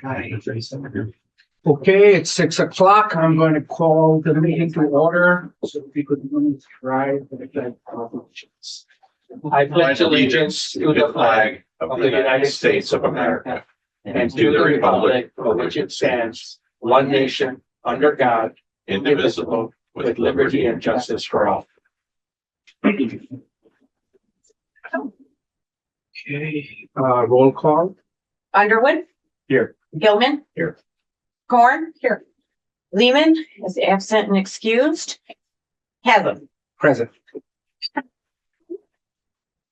Okay, it's 6 o'clock. I'm going to call the meeting to order. So if you could please rise for the flag of allegiance. I pledge allegiance to the flag of the United States of America and to the republic for which it stands, one nation, under God, indivisible, with liberty and justice for all. Okay, roll call. Underwood. Here. Gilman. Here. Corn. Here. Lehman is absent and excused. Haslam. Present.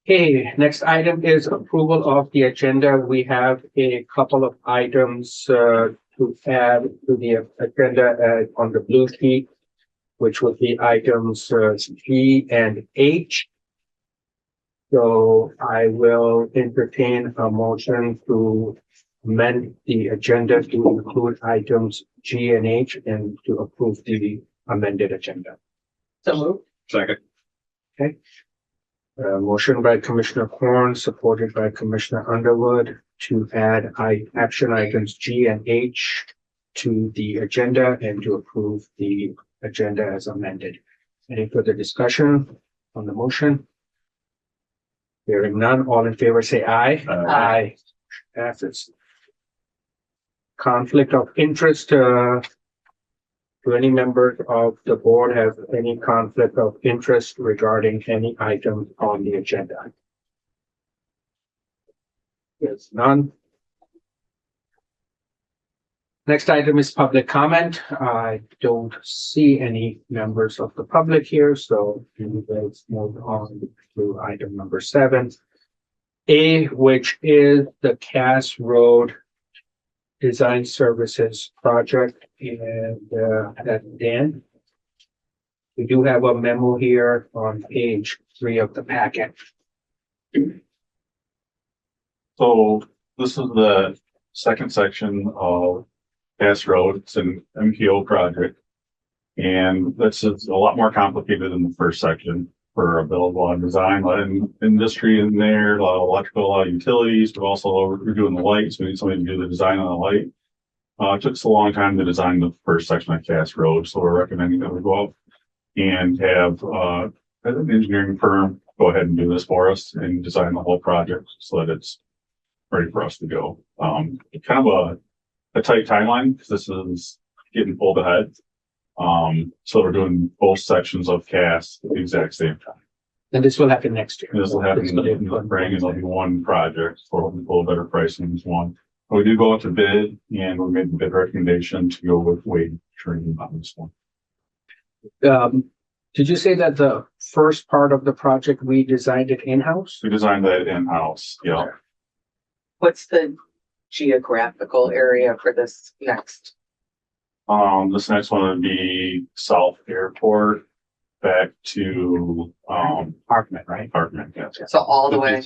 Okay, next item is approval of the agenda. We have a couple of items to add to the agenda on the blue sheet, which would be items G and H. So I will entertain a motion to amend the agenda to include items G and H and to approve the amended agenda. So moved. Second. Okay. Motion by Commissioner Corn, supported by Commissioner Underwood to add action items G and H to the agenda and to approve the agenda as amended. Any further discussion on the motion? Hearing none, all in favor say aye. Aye. Passes. Conflict of interest, do any members of the board have any conflict of interest regarding any item on the agenda? Yes, none. Next item is public comment. I don't see any members of the public here, so let's move on to item number 7. A, which is the Cass Road Design Services Project, and that's Dan. We do have a memo here on page 3 of the packet. So this is the second section of Cass Road. It's an MPO project. And this is a lot more complicated than the first section for a buildable and design. A lot of industry in there, a lot of electrical, a lot of utilities, but also we're doing the lights. We need somebody to do the design on the light. It took us a long time to design the first section of Cass Road. So we're recommending that we go out and have an engineering firm go ahead and do this for us and design the whole project so that it's ready for us to go. Kind of a tight timeline because this is getting pulled ahead. So we're doing both sections of Cass at the exact same time. And this will happen next year. This will happen in the spring, and it'll be one project for a little better pricing as one. But we do go out to bid, and we made the bid recommendation to go with Wade Training on this one. Did you say that the first part of the project, we designed it in-house? We designed that in-house, yeah. What's the geographical area for this next? This next one would be South Airport back to Parkman, right? Parkman, yeah. So all the way,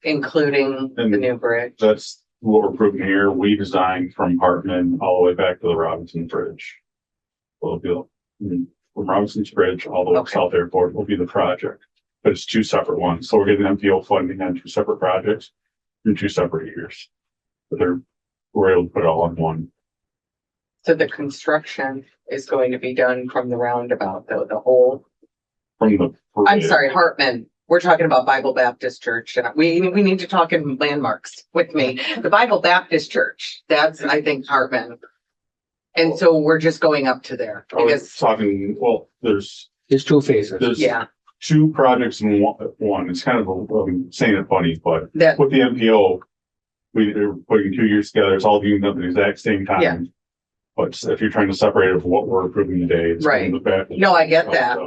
including the new bridge. That's what we're proving here. We designed from Parkman all the way back to the Robinson Bridge. Will be from Robinson's Bridge all the way to South Airport will be the project, but it's 2 separate ones. So we're getting MPO funding on 2 separate projects in 2 separate years. But we're able to put it all on one. So the construction is going to be done from the roundabout, the whole. From the. I'm sorry, Hartman. We're talking about Bible Baptist Church, and we need to talk in landmarks with me. The Bible Baptist Church, that's I think Hartman, and so we're just going up to there. I was talking. Well, there's 2 phases. There's yeah 2 projects in one. It's kind of I'm saying it funny, but that with the MPO, they're putting 2 years together. It's all being done at the exact same time. Yeah. But if you're trying to separate it from what we're approving today, it's right. No, I get that.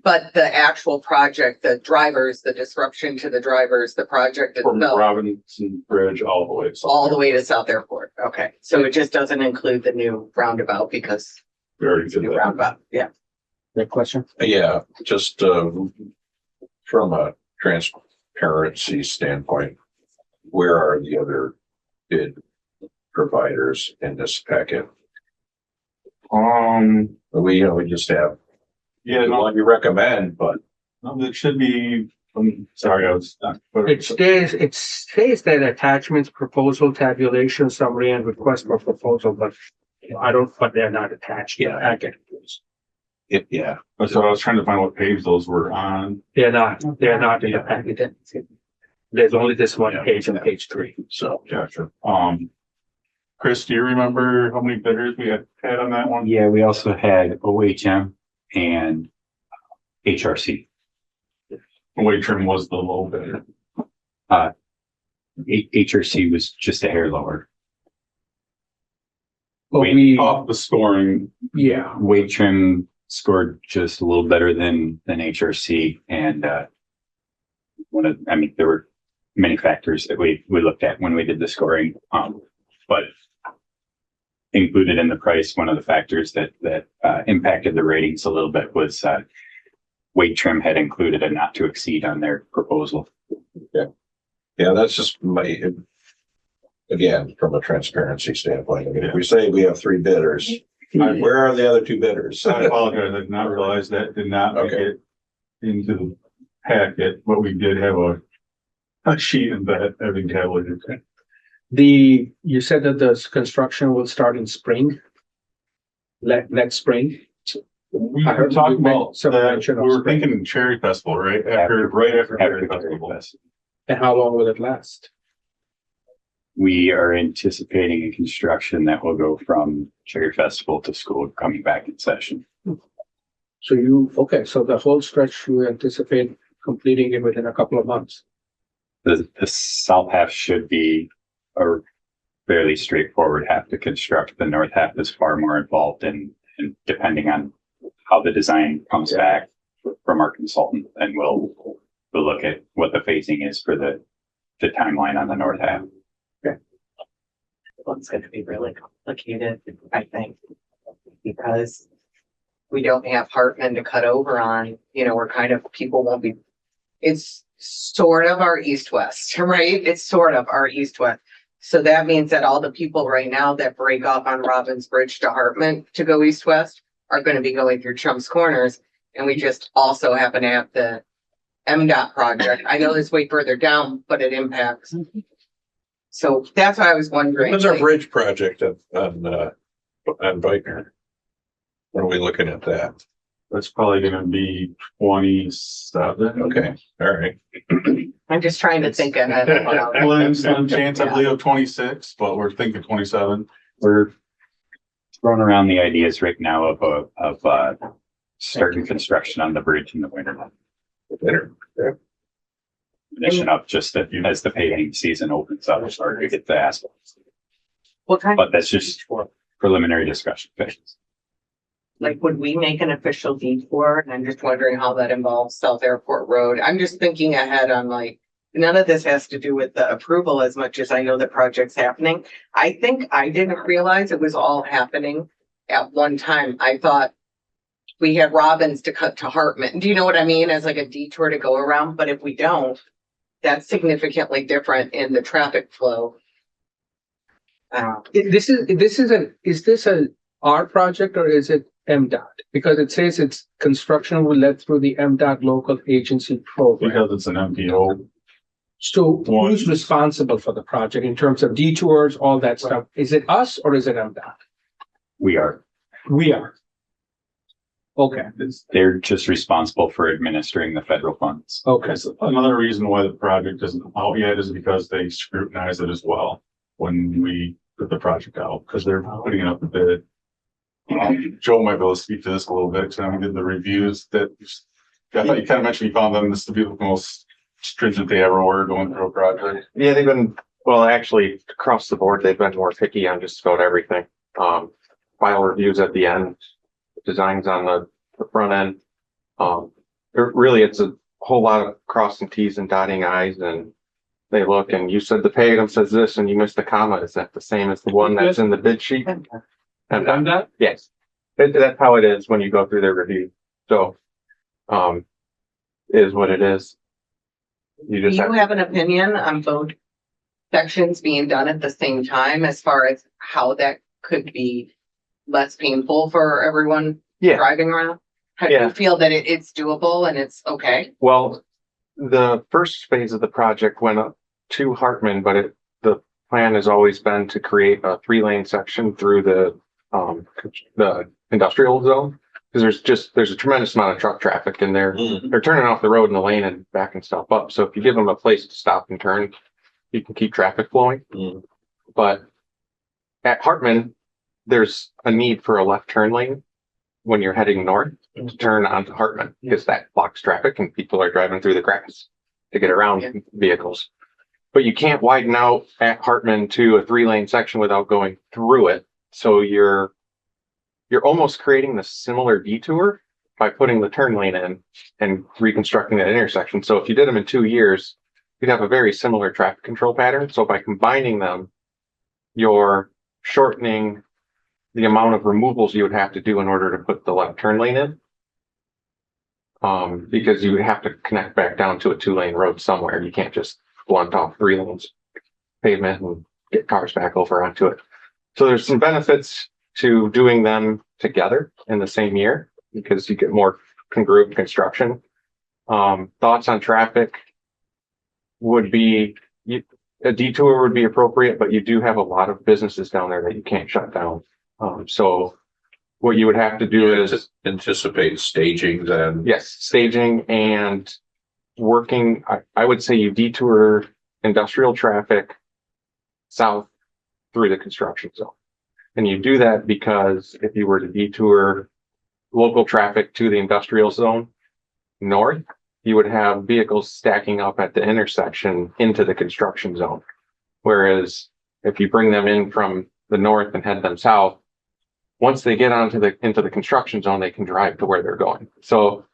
But the actual project, the drivers, the disruption to the drivers, the project From itself, Robinson Bridge all the way. all the way to South Airport. Okay, so it just doesn't include the new roundabout because We already it's did a new that. roundabout. Yeah. That question? Yeah, just from a transparency standpoint, where are the other bid providers in this packet? We just have Yeah, the no, one you recommend, but it should be Sorry, I was. It stays that attachments, proposal, tabulation, summary, and request for proposal, but but they're not attached to the packet. Yeah, That's what I was trying to find what page those were on. They're not in the packet. There's only this one page on page 3. so. Gotcha. Chris, do you remember how many bidders we had on that one? Yeah, we also had OHM and HRC. Weight trim was the low bidder. HRC was just a hair lower. But Wait, Off the scoring, yeah, Weight trim scored just a little better than HRC, and there were many factors that we looked at when we did the scoring. But included in the price, one of the factors that impacted the ratings a little bit was Weight trim had included a not to exceed on their proposal. Yeah, that's just again, from a transparency standpoint. I mean, if we say we have 3 bidders, where are the other 2 bidders? I apologize, I did not realize that did not make Okay. it into the packet, but we did have a sheet in that having tabulated. you said that the construction will start in spring? Next spring? We I were heard talking you made about some that, mention of we were spring. thinking Cherry Festival, right? Right after Cherry Festival. And how long will it last? We are anticipating a construction that will go from Cherry Festival to school coming back in session. So so the whole stretch you anticipate completing it within a couple of months? The south half should be a fairly straightforward half to construct. The north half is far more involved and depending on how the design comes back from our consultant, and we'll look at what the phasing is for the timeline on the north half. It's going to be really complicated, I think, because we don't have Hartman to cut over on, people won't be, it's sort of our east-west, right? It's sort of our east-west. So that means that all the people right now that break off on Robbins Bridge to Hartman to go east-west are going to be going through Chumps Corners. And we just also happen to have the MDOT project. I know it's way further down, but it impacts. So that's why I was wondering. What's our bridge project on Vikner? When are we looking at that? That's probably gonna be 27. Okay, all right. I'm just trying to think ahead. Well, some chance, I believe, of 26, but we're thinking 27. We're throwing around the ideas right now of starting construction on the bridge in the winter. Finishing up just as the paving season opens up, start to get the asphalt. What kind, But that's just preliminary discussion phase. would we make an official detour? And I'm just wondering how that involves South Airport Road. I'm just thinking ahead on none of this has to do with the approval as much as I know the project's happening. I think I didn't realize it was all happening at one time. I thought we had Robbins to cut to Hartman. Do you know what I mean? As a detour to go around, but if we don't, that's significantly different in the traffic flow. Is this our project or is it MDOT? Because it says it's construction will led through the MDOT local agency program. Because it's an MPO. So who's responsible for the project in terms of detours, all that stuff? Is it us or is it MDOT? We are. We are. Okay, They're just responsible for administering the federal funds. okay. That's another reason why the project isn't out yet is because they scrutinize it as well when we put the project out, because they're putting up a bid. Joe might be able to speak to this a little bit, because we did the reviews that, I thought you kind of mentioned you found them this to be the most stringent they ever were going through a project. Yeah, they've been, well, actually, across the board, they've been more picky on just about everything. Final reviews at the end, designs on the front end. It's a whole lot of crossing T's and dotting I's, and they look and you said the pay item says this and you missed the comma. Is that the same as the one that's in the bid sheet? And MDOT? yes, that's how it is when you go through their review. So, is what it is. You Do just you have an opinion on both sections being done at the same time as far as how that could be less painful for everyone Yeah. driving around? How do Yeah. you feel that it's doable and it's okay? Well, the first phase of the project went up to Hartman, but the plan has always been to create a 3-lane section through the industrial zone. Because there's a tremendous amount of truck traffic in there. They're turning off the road in the lane and backing stuff up. So if you give them a place to stop and turn, you can keep traffic flowing. But at Hartman, there's a need for a left turn lane when you're heading north to turn onto Hartman, because that blocks traffic and people are driving through the grass to get around vehicles. But you can't widen out at Hartman to a 3-lane section without going through it. So you're almost creating the similar detour by putting the turn lane in and reconstructing that intersection. So if you did them in 2 years, you'd have a very similar traffic control pattern. So by combining them, you're shortening the amount of removals you would have to do in order to put the left turn lane in. Because you would have to connect back down to a 2-lane road somewhere. You can't just blunt off 3 lanes pavement and get cars back over onto it. So there's some benefits to doing them together in the same year because you get more congruent construction. Thoughts on traffic would be a detour would be appropriate, but you do have a lot of businesses down there that you can't shut down. So what you would have to do is Anticipate staging then. yes, staging and working. I would say you detour industrial traffic south through the construction zone. And you do that because if you were to detour local traffic to the industrial zone north, you would have vehicles stacking up at the intersection into the construction zone. Whereas if you bring them in from the north and head them south, once they get into the construction zone, they can drive to where they're going. So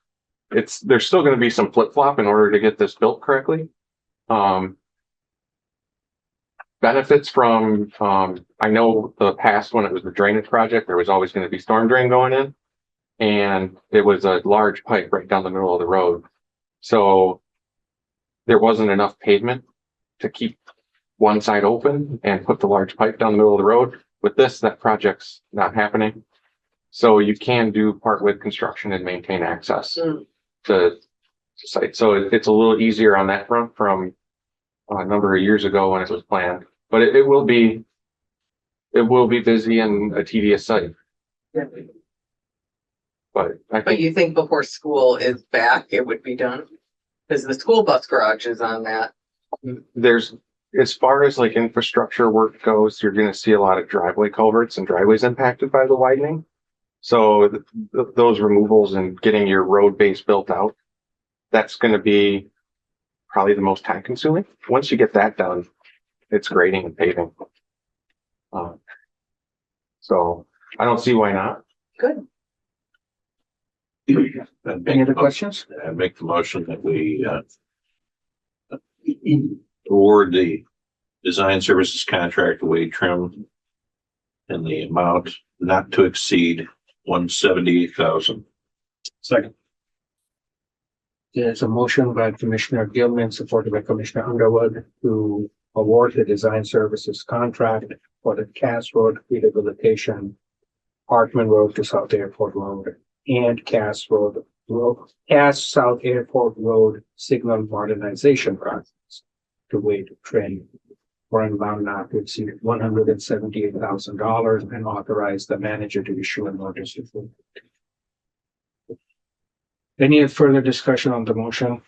there's still going to be some flip-flop in order to get this built correctly. Benefits from, I know the past when it was the drainage project, there was always going to be storm drain going in. And it was a large pipe right down the middle of the road. So there wasn't enough pavement to keep one side open and put the large pipe down the middle of the road. With this, that project's not happening. So you can do part with construction and maintain access to site. So it's a little easier on that front from a number of years ago when it was planned, but it will be busy and a tedious site. But I But think you think before school is back, it would be done? Because the school bus garage is on that. there's, as far as like infrastructure work goes, you're going to see a lot of driveway culverts and driveways impacted by the widening. So those removals and getting your road base built out, that's going to be probably the most time consuming. Once you get that done, it's grading and paving. So I don't see why not. Good. Any other questions? And make the motion that we award the design services contract to Wade Trim in the amount not to exceed $178,000. Second. There's a motion by Commissioner Gilman, supported by Commissioner Underwood, to award the design services contract for the Cass Road rehabilitation, Hartman Road to South Airport Road, and Cass South Airport Road signal modernization projects to Wade Trim for an amount not to exceed $178,000 and authorize the manager to issue a notice of. Any further discussion on the motion?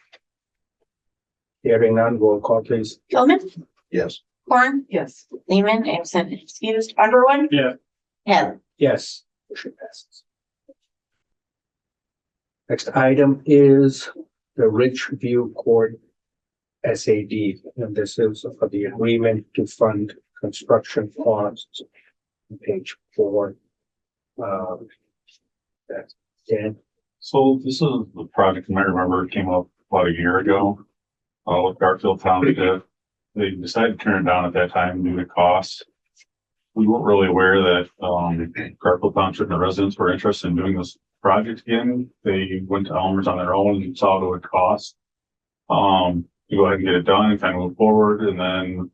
Hearing none, roll call please. Gilman, Yes. Horn, Yes. Lehman, absent, excused, Underwood. Yeah. Heather. Yes, motion passes. Next item is the Ridgeview Court SAD, and this is for the agreement to fund construction costs. On page 4. That's Dan. So this is the project you might remember it came up about a year ago. With Garfield Township. They decided to turn it down at that time due to cost. We weren't really aware that Garfield Township and the residents were interested in doing this project again. They went to Elmer's on their own and saw what it would cost. To go ahead and get it done and kind of move forward, and then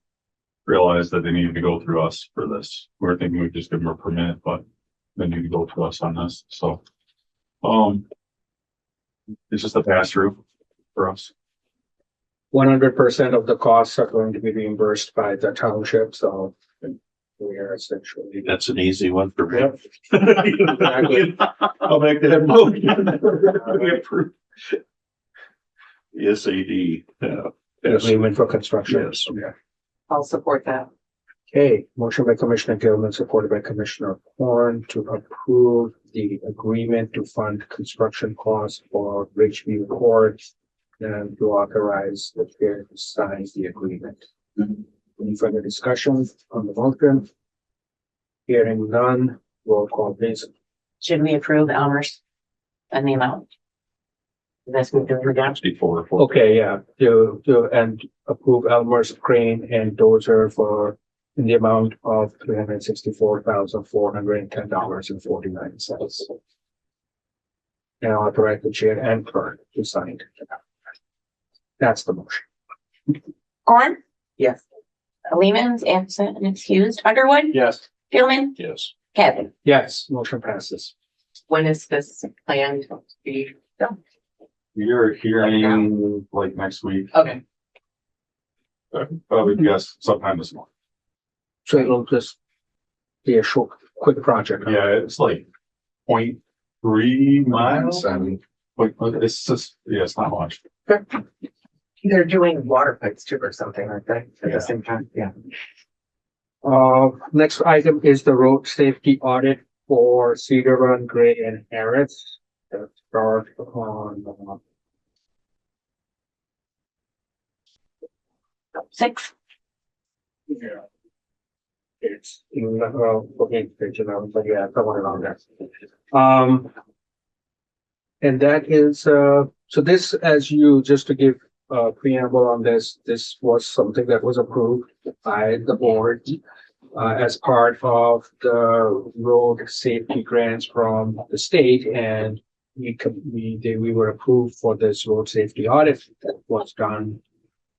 realized that they needed to go through us for this. We were thinking we'd just give them a permit, but they need to go to us on this. So it's just a pass through for us. 100% of the costs are going to be reimbursed by the township, so we are essentially. That's an easy one for me. Yep. I'll make that motion. We approve. The SAD. Agreement for construction. Yes. Yeah. I'll support that. Okay, motion by Commissioner Gilman, supported by Commissioner Horn to approve the agreement to fund construction costs for Ridgeview Court and to authorize the chair to sign the agreement. Any further discussion on the motion? Hearing none, roll call please. Should we approve Elmer's and the amount? That's what we're doing. Before. Okay, yeah, and approve Elmer's crane and dozer for in the amount of $364,410.49. And authorize the chair and clerk to sign. That's the motion. Horn, Yes. Lehman's absent and excused. Underwood, Yes. Gilman, Yes. Kevin. Yes, motion passes. When is this planned to be done? You're hearing like next week, Okay, probably guess sometime this month. So it'll just be a short, quick project. Yeah, it's like 0.3 miles. And But it's just, yeah, it's not much. they're doing water pipes too or something, aren't they? At Yeah. the same time, yeah. Next item is the road safety audit for Cedar Run, Gray and Harris. That start on, 6. yeah. It's in, okay, page 11, but yeah, somewhere around there. And that is, so this, as you, just to give a preamble on this, this was something that was approved by the board as part of the road safety grants from the state, and we were approved for this road safety audit that was done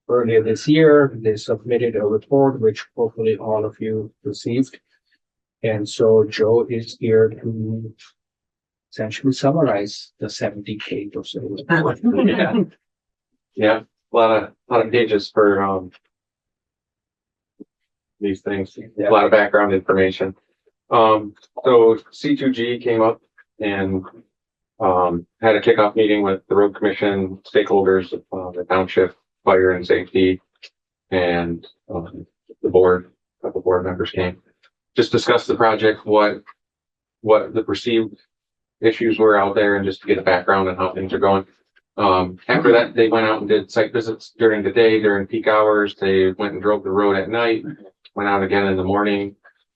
earlier this year. They submitted a report, which hopefully all of you received. And so Joe is here to essentially summarize the 70 or so. Yeah. yeah, a lot of pages for, these things, a lot of background information. So C2G came up and, had a kickoff meeting with the road commission, stakeholders, the township, fire and safety, and, the board, a couple board members came. Just discuss the project, what the perceived issues were out there, and just to get a background on how things are going. After that, they went out and did site visits during the day, during peak hours. They went and drove the road at night, went out again in the morning,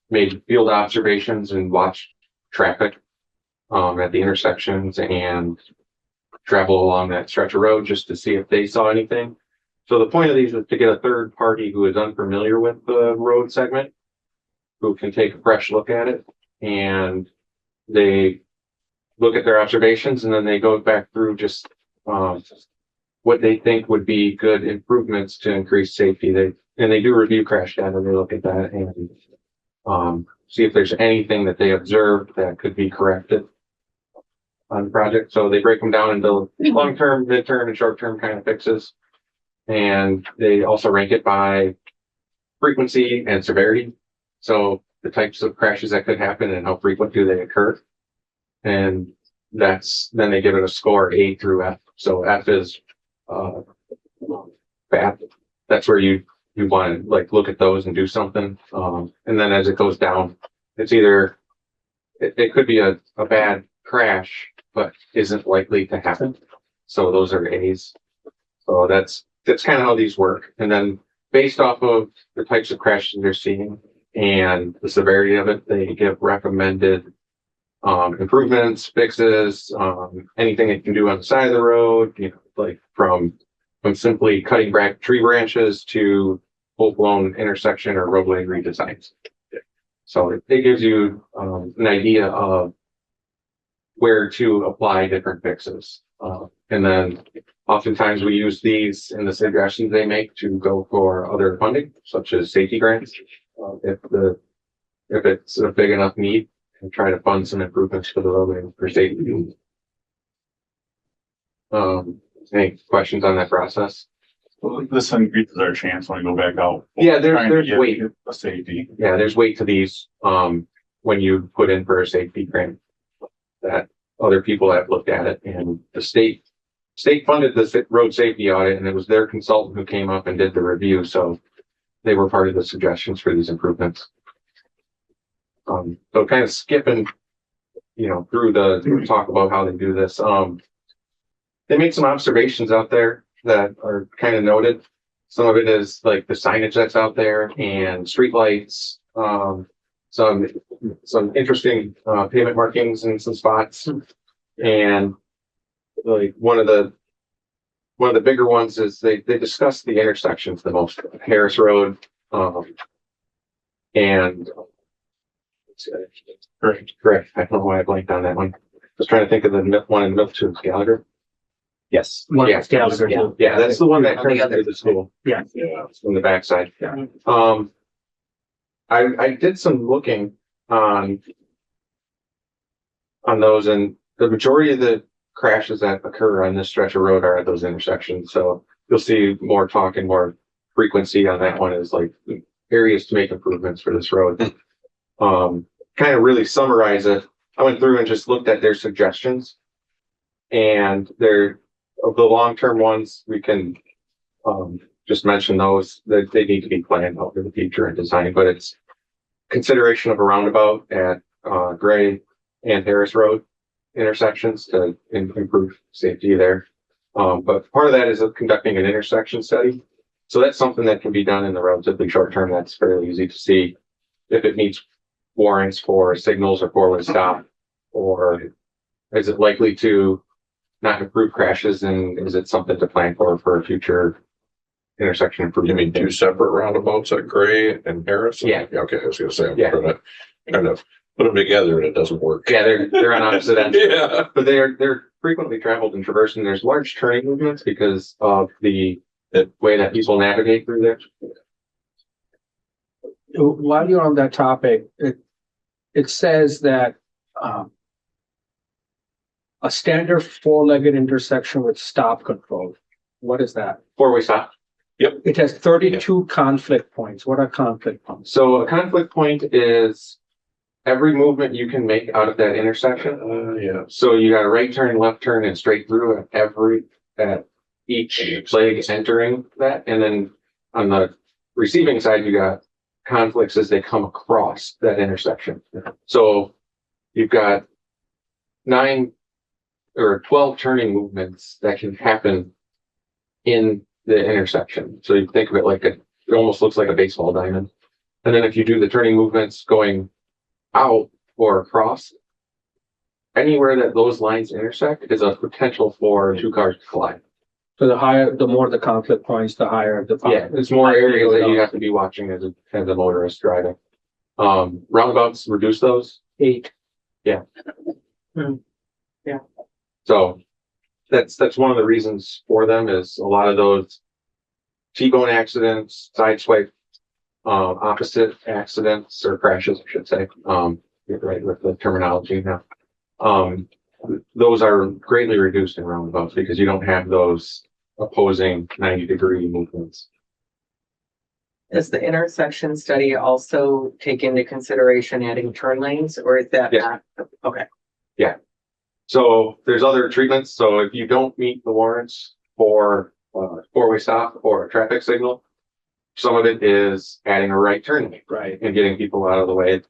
made field observations and watched traffic at the intersections and travel along that stretch of road just to see if they saw anything. So the point of these is to get a third party who is unfamiliar with the road segment, who can take a fresh look at it, and they look at their observations, and then they go back through just what they think would be good improvements to increase safety. They do review crash data. They look at that and see if there's anything that they observed that could be corrected on the project. So they break them down into long-term, mid-term, and short-term kind of fixes. And they also rank it by frequency and severity. So the types of crashes that could happen and how frequent do they occur. And then they give it a score A through F. So F is bad. That's where you want to like look at those and do something. And then as it goes down, it's either it could be a bad crash, but isn't likely to happen. So those are A's. So that's kind of how these work. And then based off of the types of crashes they're seeing and the severity of it, they give recommended improvements, fixes, anything they can do on the side of the road, like from simply cutting back tree branches to full-blown intersection or roadway redesigns. So it gives you an idea of where to apply different fixes. And then oftentimes we use these in the suggestions they make to go for other funding, such as safety grants. If it's a big enough need, and try to fund some improvements for the roadway for safety. Any questions on that process? This increases our chance when we go back out. Yeah, Trying to there's get weight. A safety. Yeah, there's weight to these, when you put in for a safety grant. That other people have looked at it, and the state funded the road safety audit, and it was their consultant who came up and did the review, so they were part of the suggestions for these improvements. So kind of skipping, through the talk about how they do this, they made some observations out there that are kind of noted. Some of it is like the signage that's out there and streetlights, some interesting pavement markings in some spots. And like one of the bigger ones is they discuss the intersections the most. Harris Road, and correct. I don't know why I blanked on that one. I was trying to think of the one in the middle too, Gallagher. Yes. One Yeah, is Gallagher, too. Yeah, that's the one that On the turns other into the school. Yeah. It's from the backside. Yeah. I did some looking on those, and the majority of the crashes that occur on this stretch of road are at those intersections. So you'll see more talk and more frequency on that one is like areas to make improvements for this road. Kind of really summarize it. I went through and just looked at their suggestions, and they're of the long-term ones. We can just mention those that they need to be planned out for the future and design, but it's consideration of a roundabout at Gray and Harris Road intersections to improve safety there. But part of that is conducting an intersection study. So that's something that can be done in the relatively short term. That's fairly easy to see if it meets warrants for signals or forward stop, or is it likely to not improve crashes, and is it something to plan for a future intersection You improvement? mean two separate roundabouts at Gray and Harris? Yeah. Okay, I was gonna say, I'm Yeah. trying to kind of put them together and it doesn't work. Yeah, they're on opposite ends. Yeah. But they're frequently traveled and traversed, and there's large turning movements because of the way that people navigate through there. While you're on that topic, it says that, a standard four-legged intersection with stop control. What is that? Four-way stop. It has 32 conflict points. What are conflict points? So a conflict point is every movement you can make out of that intersection. Yeah. So you got a right turn, left turn, and straight through at each leg entering that. And then on the receiving side, you got conflicts as they come across that intersection. So you've got 9 or 12 turning movements that can happen in the intersection. So you think of it like it almost looks like a baseball diamond. And then if you do the turning movements going out or across, anywhere that those lines intersect is a potential for two cars to collide. So the more the conflict points, the higher the. Yeah, there's more areas that you have to be watching as a motorist driving. Roundabouts reduce those. 8. So that's one of the reasons for them is a lot of those T-bone accidents, sideswipe, opposite accidents or crashes, I should say. You're right with the terminology now. Those are greatly reduced in roundabouts because you don't have those opposing 90-degree movements. Does the intersection study also take into consideration adding turn lanes, or is that Yeah. not? Okay, So there's other treatments. So if you don't meet the warrants for four-way stop or a traffic signal, some of it is adding a right turn lane Right. and getting people out of the way.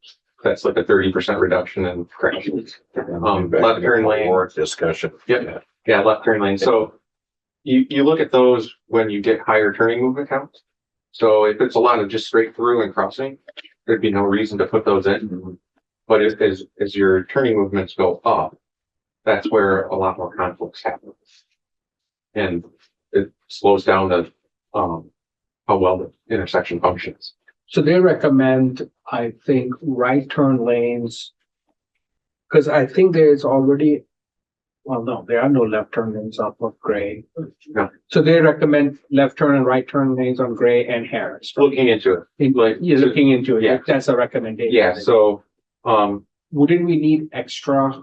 That's like a 30% reduction in crashes. Left turn lane. More discussion. Yep. Yeah, left turn lane. So you look at those when you get higher turning movement counts. So if it's a lot of just straight through and crossing, there'd be no reason to put those in. But as your turning movements go up, that's where a lot more conflicts happen. And it slows down the how well the intersection functions. So they recommend, I think, right turn lanes. Because I think there's already, well, no, there are no left turn lanes off of Gray. No. So they recommend left turn and right turn lanes on Gray and Harris. Looking into it. You're looking into it. Yeah. That's a recommendation. Yeah, so Wouldn't we need extra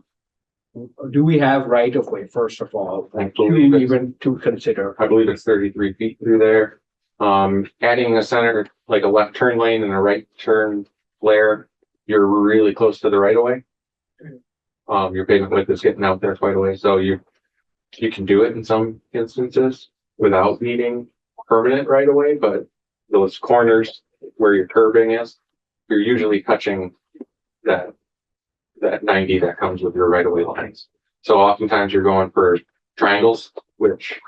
do we have right of way, first of all? I Like, believe it's- even to consider? I believe it's 33 feet through there. Adding a center, like a left turn lane and a right turn flare, you're really close to the right of way. Your pavement width is getting out there quite a way, so you can do it in some instances without needing permanent right of way, but those corners where your curbing is, you're usually touching that 90 that comes with your right of way lines. So oftentimes you're going for triangles, which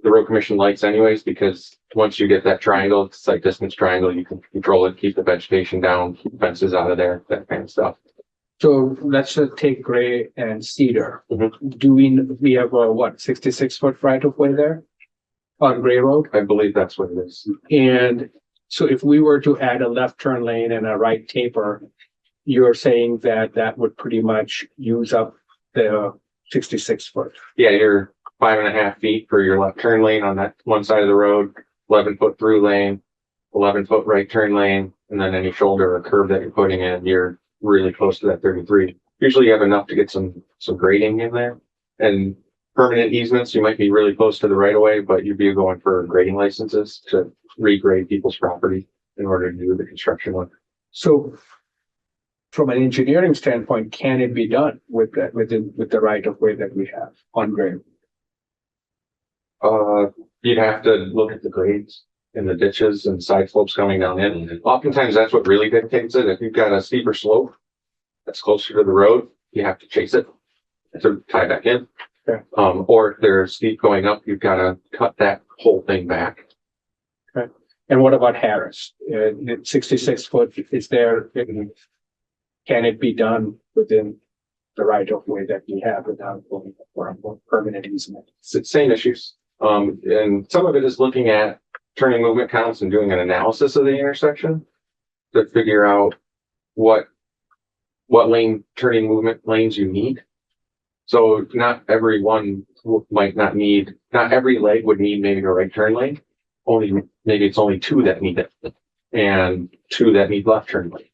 the road commission likes anyways, because once you get that triangle, site distance triangle, you can control it, keep the vegetation down, keep fences out of there, that kind of stuff. So let's just take Gray and Cedar. Mhm. Do we have a, what, 66-foot right of way there? On Gray Road? I believe that's what it is. And so if we were to add a left turn lane and a right taper, you're saying that that would pretty much use up the 66-foot. Yeah, you're 5.5 feet for your left turn lane on that one side of the road, 11-foot through lane, 11-foot right turn lane, and then any shoulder or curve that you're putting in, you're really close to that 33. Usually you have enough to get some grading in there. And permanent easements, you might be really close to the right of way, but you'd be going for grading licenses to regrade people's property in order to do the construction work. So from an engineering standpoint, can it be done with that, with the right of way that we have on Gray? You'd have to look at the grades in the ditches and side slopes coming down in. Oftentimes that's what really dictates it. If you've got a steeper slope that's closer to the road, you have to chase it to tie back in. Okay. Or if they're steep going up, you've got to cut that whole thing back. And what about Harris? 66-foot, is there, can it be done within the right of way that we have without going for a more permanent easement? Same issues. And some of it is looking at turning movement counts and doing an analysis of the intersection to figure out what lane turning movement lanes you need. So not every one might not need, not every leg would need maybe a right turn lane. Maybe it's only 2 that need it and 2 that need left turn lanes.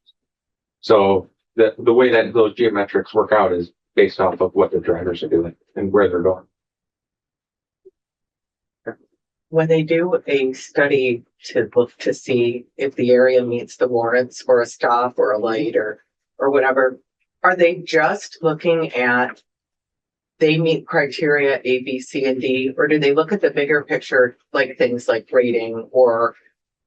So the way that those geometrics work out is based off of what the drivers are doing and where they're going. When they do a study to look to see if the area meets the warrants for a stop or a light or whatever, are they just looking at they meet criteria A, B, C, and D, or do they look at the bigger picture, like things like grading or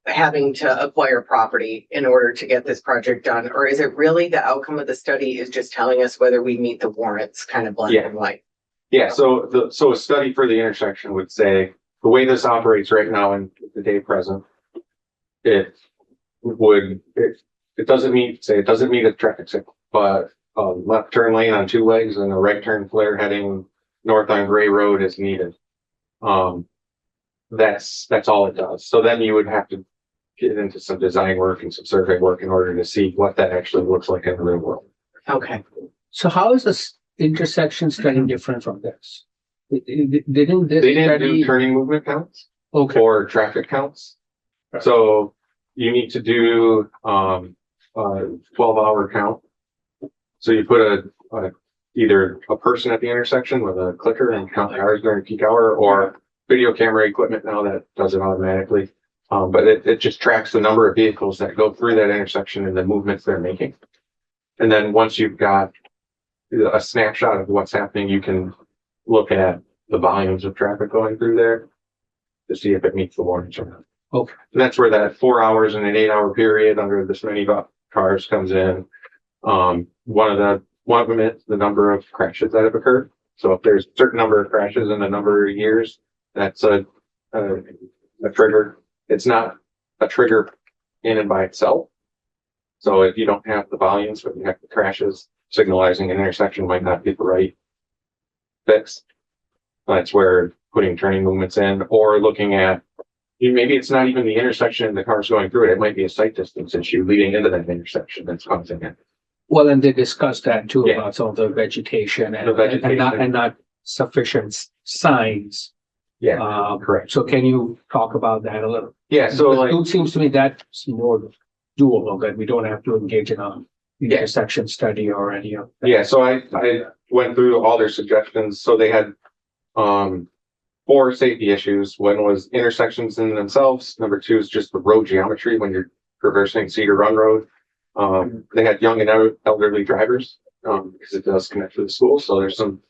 having to acquire property in order to get this project done? Or is it really the outcome of the study is just telling us whether we meet the warrants, kind of black and white? Yeah, so a study for the intersection would say the way this operates right now in the day present, it doesn't meet a traffic signal, but a left turn lane on 2 legs and a right turn flare heading north on Gray Road is needed. That's all it does. So then you would have to get into some design work and some survey work in order to see what that actually looks like in the real world. Okay. So how is this intersection study different from this? Didn't this They didn't study? do turning movement counts Okay, or traffic counts. Right. So you need to do a 12-hour count. So you put either a person at the intersection with a clicker and count cars during peak hour, or video camera equipment now that does it automatically. But it just tracks the number of vehicles that go through that intersection and the movements they're making. And then once you've got a snapshot of what's happening, you can look at the volumes of traffic going through there to see if it meets the warrants or not. Okay. And that's where that 4 hours and an 8-hour period under this many cars comes in. One of them is the number of crashes that have occurred. So if there's a certain number of crashes in a number of years, that's a trigger. It's not a trigger in and by itself. So if you don't have the volumes, but you have the crashes, signalizing an intersection might not be the right fix. That's where putting turning movements in, or looking at, maybe it's not even the intersection and the cars going through it. It might be a sight distance issue leading into that intersection that's causing it. well, and they discussed that too, Yeah. about some of the vegetation The and vegetation. not sufficient signs. Yeah, correct. So can you talk about that a little? Yeah, so like, It seems to me that's more doable, that we don't have to engage in a Yeah. intersection study or any of that. yeah, so I went through all their suggestions. So they had, 4 safety issues. One was intersections in themselves. Number 2 is just the road geometry when you're traversing Cedar Run Road. They had young and elderly drivers, because it does connect to the school. So there's some,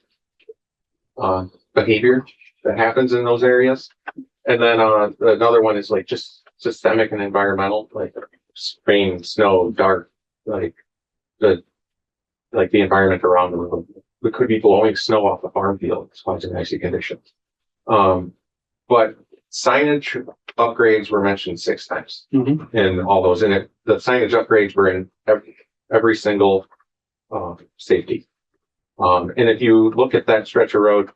behavior that happens in those areas. And then, another one is like just systemic and environmental, like rain, snow, dark, like the environment around the road. We could be blowing snow off the farm field. It's causing icy conditions. But signage upgrades were mentioned 6 times Mhm. in all those. And the signage upgrades were in every single, safety. And if you look at that stretch of road,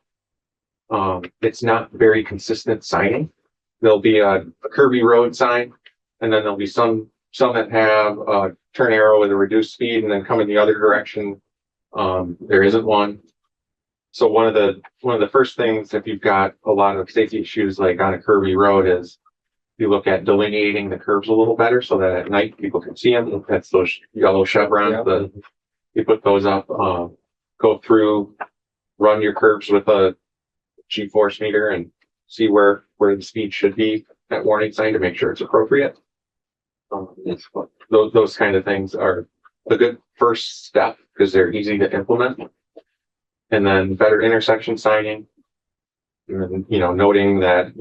it's not very consistent signing. There'll be a curvy road sign, and then there'll be some that have a turn arrow with a reduced speed and then come in the other direction. There isn't one. So one of the first things, if you've got a lot of safety issues like on a curvy road, is you look at delineating the curves a little better so that at night people can see them. That's those yellow chevrons. You put those up, go through, run your curves with a G-force meter and see where the speed should be at warning sign to make sure it's appropriate. Those kind of things are a good first step because they're easy to implement. And then better intersection signing. And then, noting that,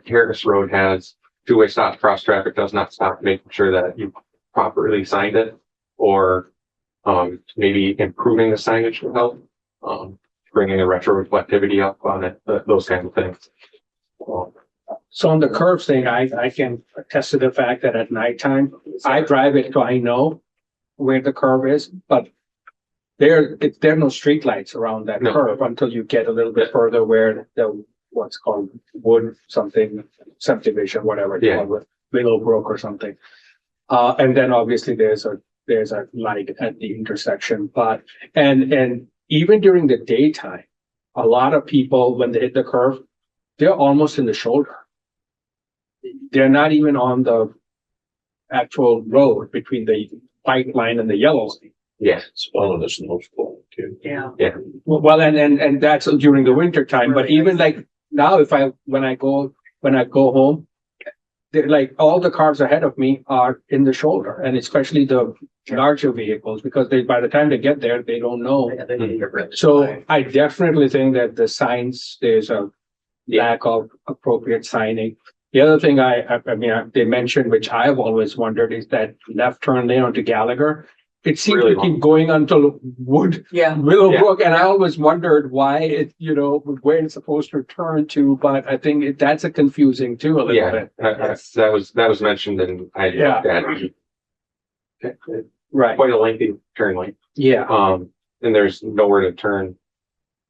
Harris Road has 2-way stop, cross traffic does not stop, making sure that you properly signed it, or maybe improving the signage would help, bringing the retroreflectivity up on it, those kinds of things. So on the curves thing, I can attest to the fact that at nighttime, I drive it, so I know where the curve is, but there are no street lights around that No. curve until you get a little bit further where the, what's called wood something subdivision, whatever it's Yeah. called, Willowbrook or something. And then obviously there's a light at the intersection, but, and even during the daytime, a lot of people, when they hit the curve, they're almost in the shoulder. They're not even on the actual road between the white line and the yellow line. Yeah. It's one of the snowstorm too. Yeah. Well, and that's during the winter time, but even like now, when I go home, they're like all the cars ahead of me are in the shoulder, and especially the larger vehicles, because by the time they get there, they don't know. So I definitely think that the signs, there's a lack of appropriate signing. The other thing they mentioned, which I've always wondered, is that left turn lane onto Gallagher. It seems Really to keep going until Yeah. Willowbrook, and I always wondered why it, where it's supposed to turn to, but I think that's a confusing too, a little Yeah, bit. that was mentioned, and I Yeah. looked at Right, quite a lengthy turn lane. yeah, And there's nowhere to turn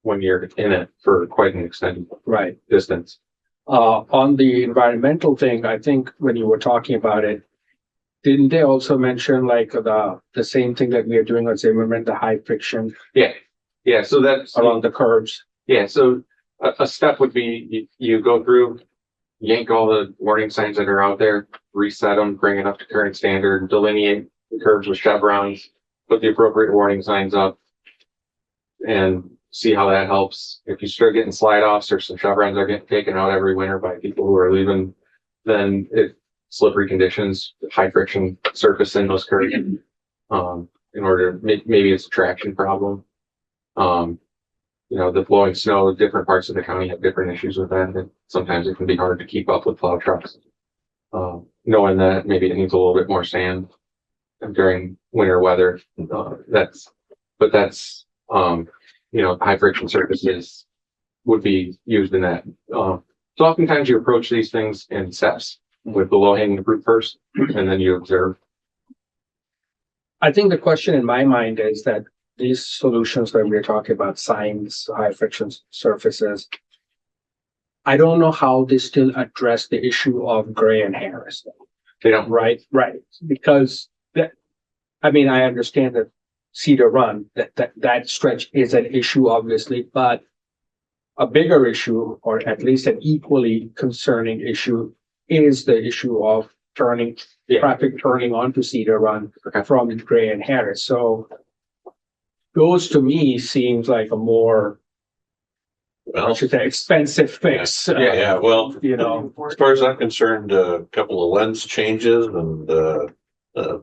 when you're in it for quite an extended right. distance. On the environmental thing, I think when you were talking about it, didn't they also mention like the same thing that we are doing on Zimmerman, the high friction Yeah, so that's around the curbs? yeah. So a step would be you go through, yank all the warning signs that are out there, reset them, bring it up to current standard, delineate the curves with chevrons, put the appropriate warning signs up, and see how that helps. If you start getting slide offs or some chevrons are getting taken out every winter by people who are leaving, then slippery conditions, high friction surface in those curves. In order, maybe it's a traction problem. The blowing snow, different parts of the county have different issues with that. And sometimes it can be hard to keep up with plow trucks. Knowing that maybe it needs a little bit more sand during winter weather. High friction surfaces would be used in that. So oftentimes you approach these things in steps with the low hanging fruit first, and then you observe. I think the question in my mind is that these solutions that we're talking about, signs, high friction surfaces, I don't know how they still address the issue of Gray and Harris. They don't. Right, because I understand that Cedar Run, that stretch is an issue, obviously, but a bigger issue, or at least an equally concerning issue, is the issue of traffic turning onto Cedar Run from Gray and Harris. So those to me seems like a more, I Well, should say, expensive fix. yeah, well, You know, as far as I'm concerned, a couple of lens changes and,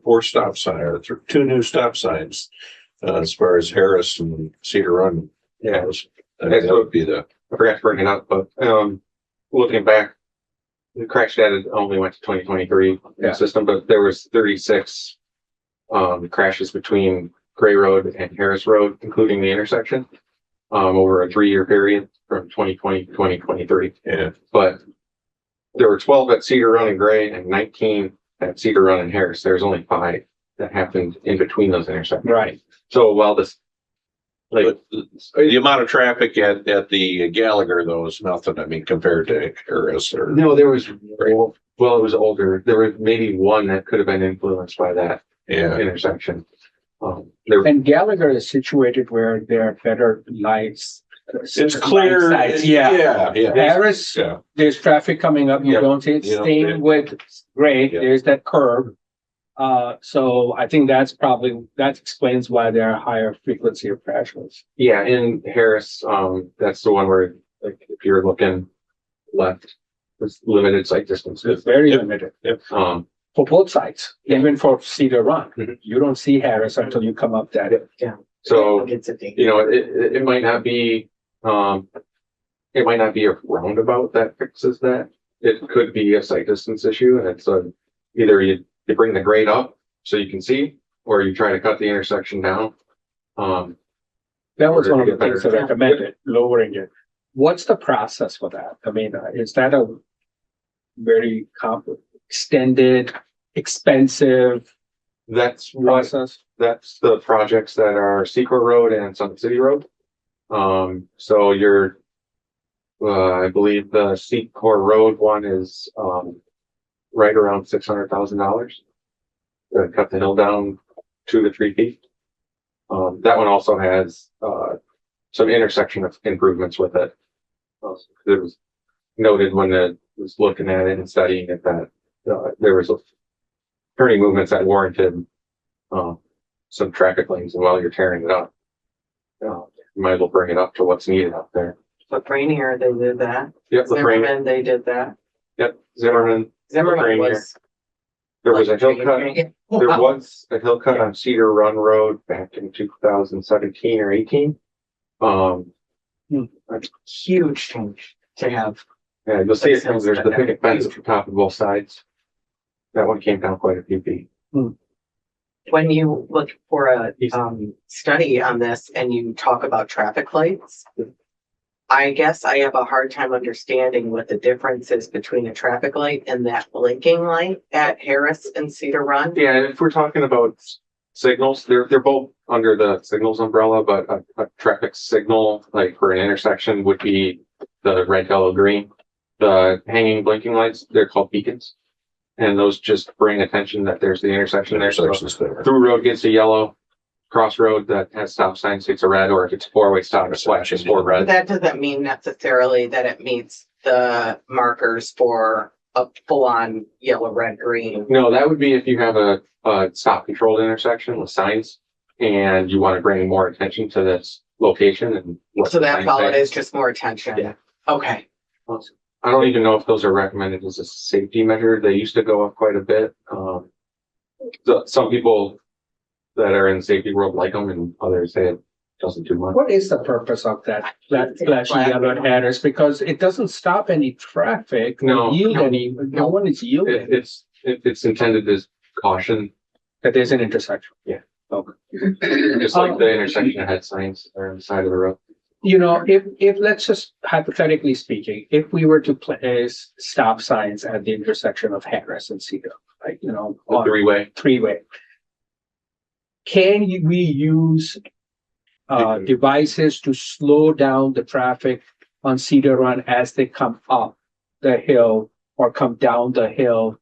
4 stop signs, or 2 new stop signs. As far as Harris and Cedar Run. Yeah. goes. That would be the, I forgot to bring it up, but, looking back, the crash data only went to 2023 Yeah. system, but there was 36 crashes between Gray Road and Harris Road, including the intersection, over a 3-year period from 2020 to 2023. yeah, But there were 12 at Cedar Run and Gray and 19 at Cedar Run and Harris. There's only 5 that happened in between those intersections. right. So while this, like, but the amount of traffic at the Gallagher though is nothing, I mean, compared to Harris or. no, there was, well, it was older. There was maybe one that could have been influenced by that Yeah, intersection. There, And Gallagher is situated where there are better lights. it's clear. light sites, yeah. Yeah, Harris, yeah, there's traffic coming up, you Yeah. don't see it. You don't see Same it. with Gray, Yeah. there's that curve. So I think that explains why there are higher frequency of crashes. yeah, in Harris, that's the one where, like, if you're looking left, there's limited sight distance. It's very Yep. limited For for both sides, even for Cedar Run. Mhm. You don't see Harris until you come up that. so, It's a thing. you know, it might not be, it might not be a roundabout that fixes that. It could be a sight distance issue, and it's either you bring the grade up so you can see, or you try to cut the intersection down. That was one of the Get better. things that I recommended, lowering it. What's the process for that? I mean, is that a very extended, expensive That's what, process? that's the projects that are Secor Road and Summit City Road. So you're, I believe the Secor Road one is, right around $600,000. To cut the hill down 2 to 3 feet. That one also has, some intersection of improvements with it. It was noted when it was looking at it and studying it that, there was a turning movements that warranted, some traffic lanes, and while you're tearing it up, you might as well bring it up to what's needed up there. But Rainier, they did that. Yep, the frame, Zimmerman, they did that. yep, Zimmerman, Zimmerman Rainier. was. There was a like, hill cut. There Wow. was a hill cut on Cedar Run Road back in 2017 or 18. Huge change to have. Yeah, you'll see it, there's the picket fence at the top of both sides. That one came down quite a few feet. When you look for a study on this and you talk about traffic lights, I guess I have a hard time understanding what the difference is between a traffic light and that blinking light at Harris and Cedar Run. Yeah, and if we're talking about signals, they're both under the signals umbrella, but a traffic signal, like for an intersection, would be the red, yellow, green. The hanging blinking lights, they're called beacons. And those just bring attention that there's the intersection there. So intersections there. through road gets a yellow, crossroad that has stop signs gets a red, or if it's a 4-way stop, it flashes 4 But red. that doesn't mean necessarily that it meets the markers for a full-on yellow, red, green. No, that would be if you have a stop controlled intersection with signs and you want to bring more attention to this location and. what So the that's signs all it say. is, just more attention. Yeah. Okay. I don't even know if those are recommended as a safety measure. They used to go up quite a bit. So some people that are in the safety world like them, and others say it doesn't do much. What is the purpose of that flashing yellow headers? Because it doesn't stop any traffic. No. No one is yielding It's intended as caution, that there's an intersection. Yeah. Okay. just like the intersection had signs are on the side of the road. You know, if let's just hypothetically speaking, if we were to place stop signs at the intersection of Harris and Cedar, like, you know, The on 3-way. three-way. We use devices to slow down the traffic on Cedar Run as they come up the hill or come down the hill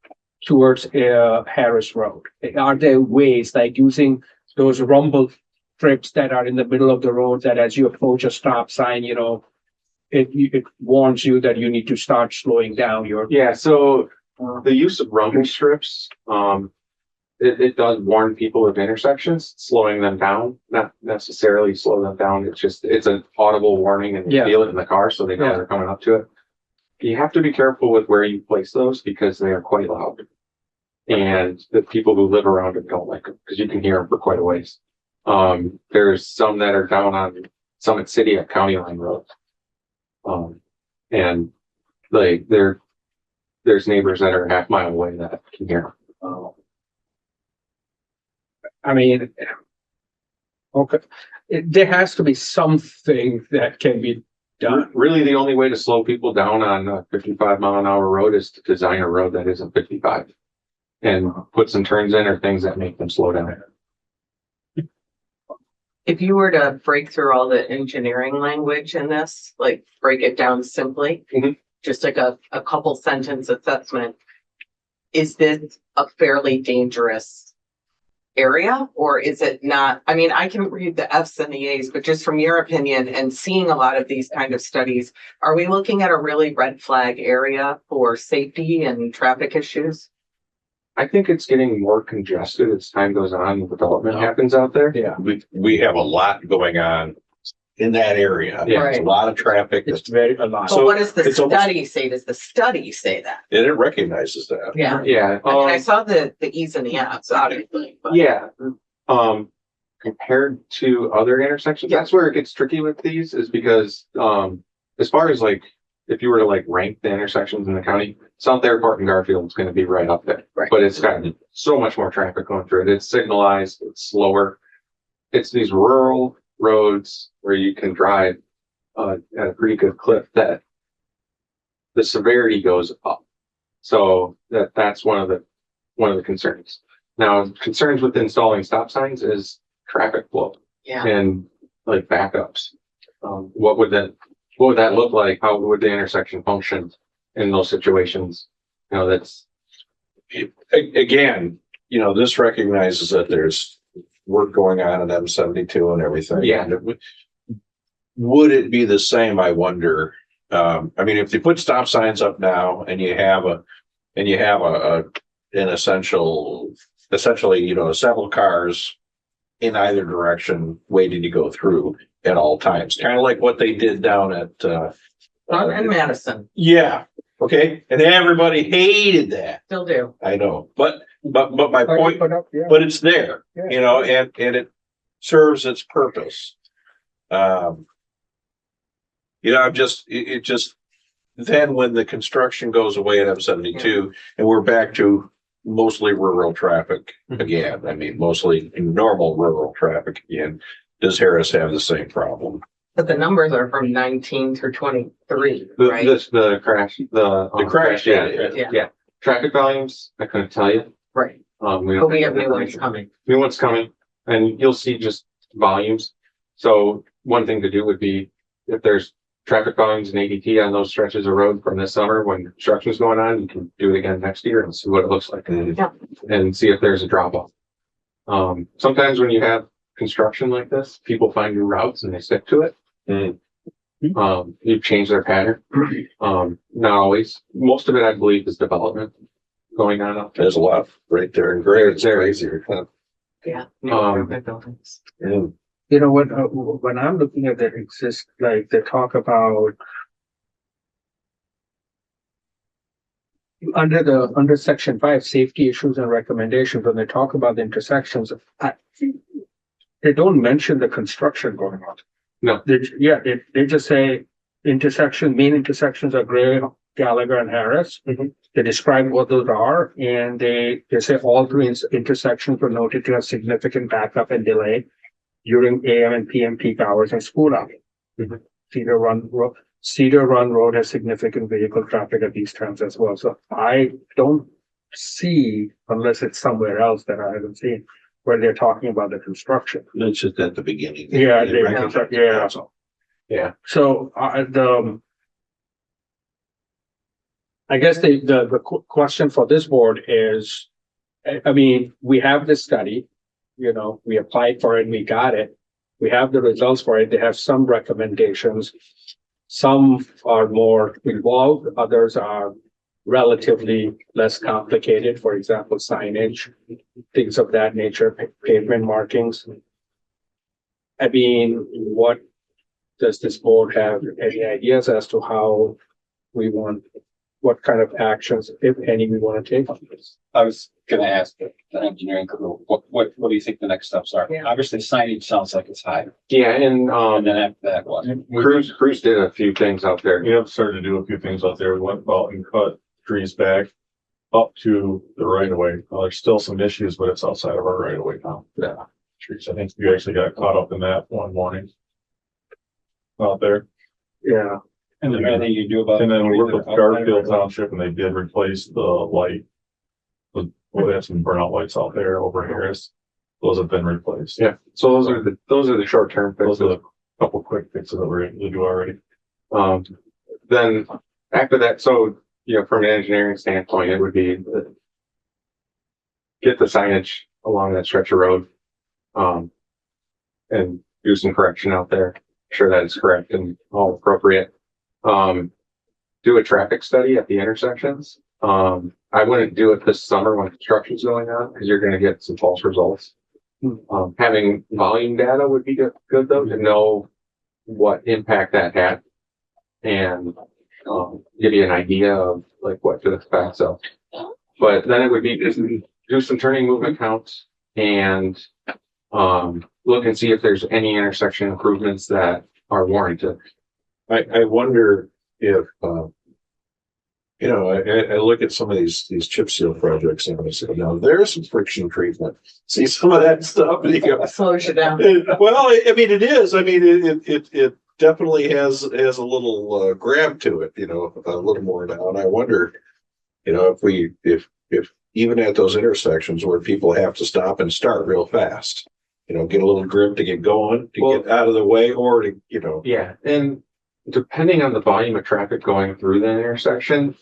towards Harris Road? Are there ways like using those rumble strips that are in the middle of the road that as you approach a stop sign, you know, it warns you that you need to start slowing down your. Yeah, so the use of rumble strips, it does warn people of intersections, slowing them down, not necessarily slow them down. It's an audible warning and you Yeah. feel it in the car, so they know Yeah. they're coming up to it. You have to be careful with where you place those because they are quite loud. And the people who live around it don't like them because you can hear them for quite a ways. There's some that are down on Summit City at County Line Road. And like there's neighbors that are a half mile away that can hear them. I mean, okay, there has to be something that can be done. Really, the only way to slow people down on a 55-mile-an-hour road is to design a road that isn't 55 and put some turns in or things that make them slow down. If you were to break through all the engineering language in this, like break it down simply, Mhm. just like a couple sentence assessment, is this a fairly dangerous area or is it not? I mean, I can read the Fs and the As, but just from your opinion and seeing a lot of these kind of studies, are we looking at a really red flag area for safety and traffic issues? I think it's getting more congested as time goes on and development happens out there. Yeah, We have a lot going on in that area. Yeah. There's a lot of traffic. it's very a lot. But what does the it's almost- study say? Does the study say that? And it recognizes that. Yeah. Yeah. I mean, I saw the E's and the F's, obviously. but- Yeah. Compared to other intersections, that's where it gets tricky with these is because, as far as like, if you were to like rank the intersections in the county, South Airport and Garfield is going to be right up there. Right. But it's got so much more traffic going through it. It's signalized, it's slower. It's these rural roads where you can drive, at a pretty good clip that the severity goes up. So that's one of the concerns. Now, concerns with installing stop signs is traffic flow Yeah. and like backups. What would that look like? How would the intersection function in those situations? You know, that's, Again, this recognizes that there's work going on in M72 and everything. Yeah. And would it be the same, I wonder? I mean, if you put stop signs up now and you have an essentially, several cars in either direction waiting to go through at all times, kind of like what they did down at, In Madison, yeah, okay, and everybody hated that. still do. I know, but my point, Yeah. but it's there, Yeah. and it serves its purpose. It just, then when the construction goes away at M72 and we're back to mostly rural traffic again, I mean, mostly normal rural traffic again, does Harris have the same problem? But the numbers are from 19 through 23, the, right? the crash, The crash, yeah. Yeah. Traffic volumes, I couldn't tell you. Right. Don't But we have new ones coming. New one's coming and you'll see just volumes. So one thing to do would be if there's traffic volumes and ADT on those stretches of road from this summer when construction's going on, you can do it again next year and see what it looks like Yeah. and see if there's a drop off. Sometimes when you have construction like this, people find new routes and they stick to it. You change their pattern. Not always. Most of it, I believe, is development going on up there. There's a lot right there in gray, it's There. crazy. Yeah. New Um, apartment buildings. Yeah. You know what, when I'm looking at that exist, like they talk about under section 5, safety issues and recommendations, when they talk about the intersections, they don't mention the construction going on. No. They just say main intersections are Gray, Gallagher and Harris. Mhm. They describe what those are and they say all three intersections were noted to have significant backup and delay during AM and PM peak hours and school hours. Mhm. Cedar Run Road has significant vehicle traffic at these times as well. So I don't see, unless it's somewhere else that I haven't seen, where they're talking about the construction. That's just at the beginning. Yeah, They they- recognize yeah. that's all. So I guess the question for this board is, I mean, we have this study, we applied for it and we got it. We have the results for it. They have some recommendations. Some are more involved, others are relatively less complicated, for example, signage, things of that nature, pavement markings. I mean, what does this board have any ideas as to how we want, what kind of actions, if any, we want to take on this? I was gonna ask the engineering crew, what do you think the next steps are? Yeah. Obviously, signage sounds like it's high, Yeah, and, and then after that, what? Cruz did a few things out there. We have started to do a few things out there. We went out and cut trees back up to the right of way. There's still some issues, but it's outside of our right of way now. Yeah. Trees. I think we actually got caught up in that one morning. Out there. Yeah, And then anything you do about. And then we worked with Garfield Township and they did replace the light. Well, they have some burnout lights out there over Harris. Those have been replaced. Yeah, so those are the short-term Those fixes. are the couple quick fixes that we're able to do already. Then after that, so, you know, from an engineering standpoint, it would be get the signage along that stretch of road. And do some correction out there, sure that is correct and all appropriate. Do a traffic study at the intersections. I wouldn't do it this summer when construction's going on, because you're gonna get some false results. Having volume data would be good though, to know what impact that had. And, give you an idea of like what to expect, so. But then it would be just do some turning movement counts and, look and see if there's any intersection improvements that are warranted. I wonder if, you know, I look at some of these chip seal projects and I say, now there's some friction treatment. See some of that stuff and you go, Slows you down. well, I mean, it is. I mean, it definitely has a little grab to it, you know, a little more now. And I wonder, you know, if even at those intersections where people have to stop and start real fast, you know, get a little grip to get going, to get out of the way, or to, you know. Yeah, and depending on the volume of traffic going through the intersection,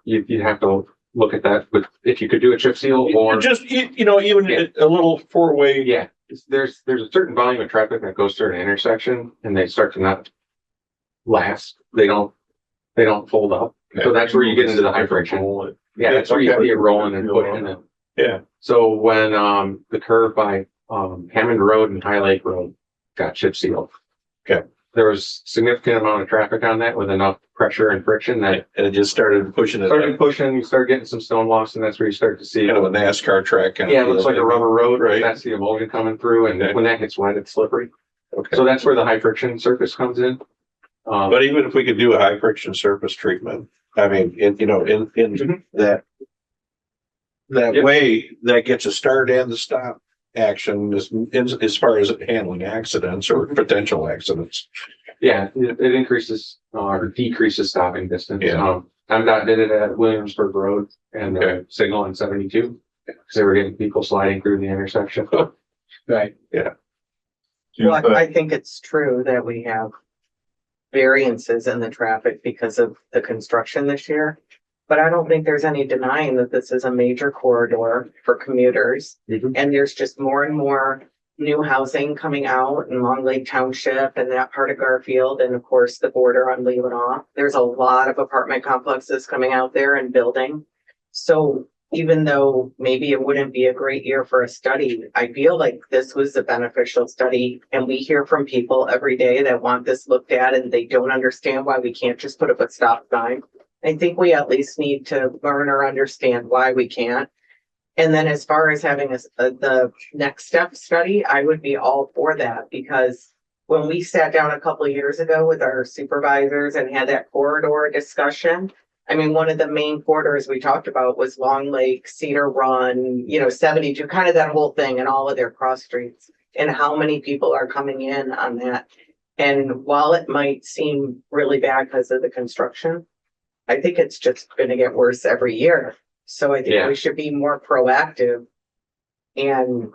you'd have to look at that, but if you could do a chip seal or. Just, you know, even Yeah. a little four-way. Yeah, there's a certain volume of traffic that goes through an intersection and they start to not last. They don't fold up. So that's where you get into the high friction. Yeah, that's where you see it rolling and pushing it. Yeah. So when, the curve by, Hammond Road and High Lake Road got chip sealed. Okay. There was significant amount of traffic on that with enough pressure and friction that And it just started pushing it. started pushing, you start getting some stone loss, and that's where you start to see. Kind of a NASCAR track. kind of Yeah, it looks like a rubber road, Right. That's the emulsion coming through, and Okay. when that gets wet, it's slippery. Okay. So that's where the high friction surface comes in. But even if we could do a high friction surface treatment, I mean, you know, in Mhm. that Yep. way, that gets a start and the stop action as far as handling accidents or potential accidents. Yeah, it increases or decreases stopping distance. Yeah. MDOT did it at Williamsburg Road and Okay. Signal on 72. Because they were getting people sliding through the intersection. right. Well, I think it's true that we have variances in the traffic because of the construction this year. But I don't think there's any denying that this is a major corridor for commuters. Mhm. And there's just more and more new housing coming out in Long Lake Township and that part of Garfield. And of course, the border on Leelanau. There's a lot of apartment complexes coming out there and building. So even though maybe it wouldn't be a great year for a study, I feel like this was a beneficial study. And we hear from people every day that want this looked at and they don't understand why we can't just put up a stop sign. I think we at least need to learn or understand why we can't. And then as far as having the next step study, I would be all for that, because when we sat down a couple of years ago with our supervisors and had that corridor discussion, I mean, one of the main corridors we talked about was Long Lake, Cedar Run, 72, kind of that whole thing and all of their cross streets and how many people are coming in on that. And while it might seem really bad because of the construction, I think it's just going to get worse every year. So I think Yeah. we should be more proactive. And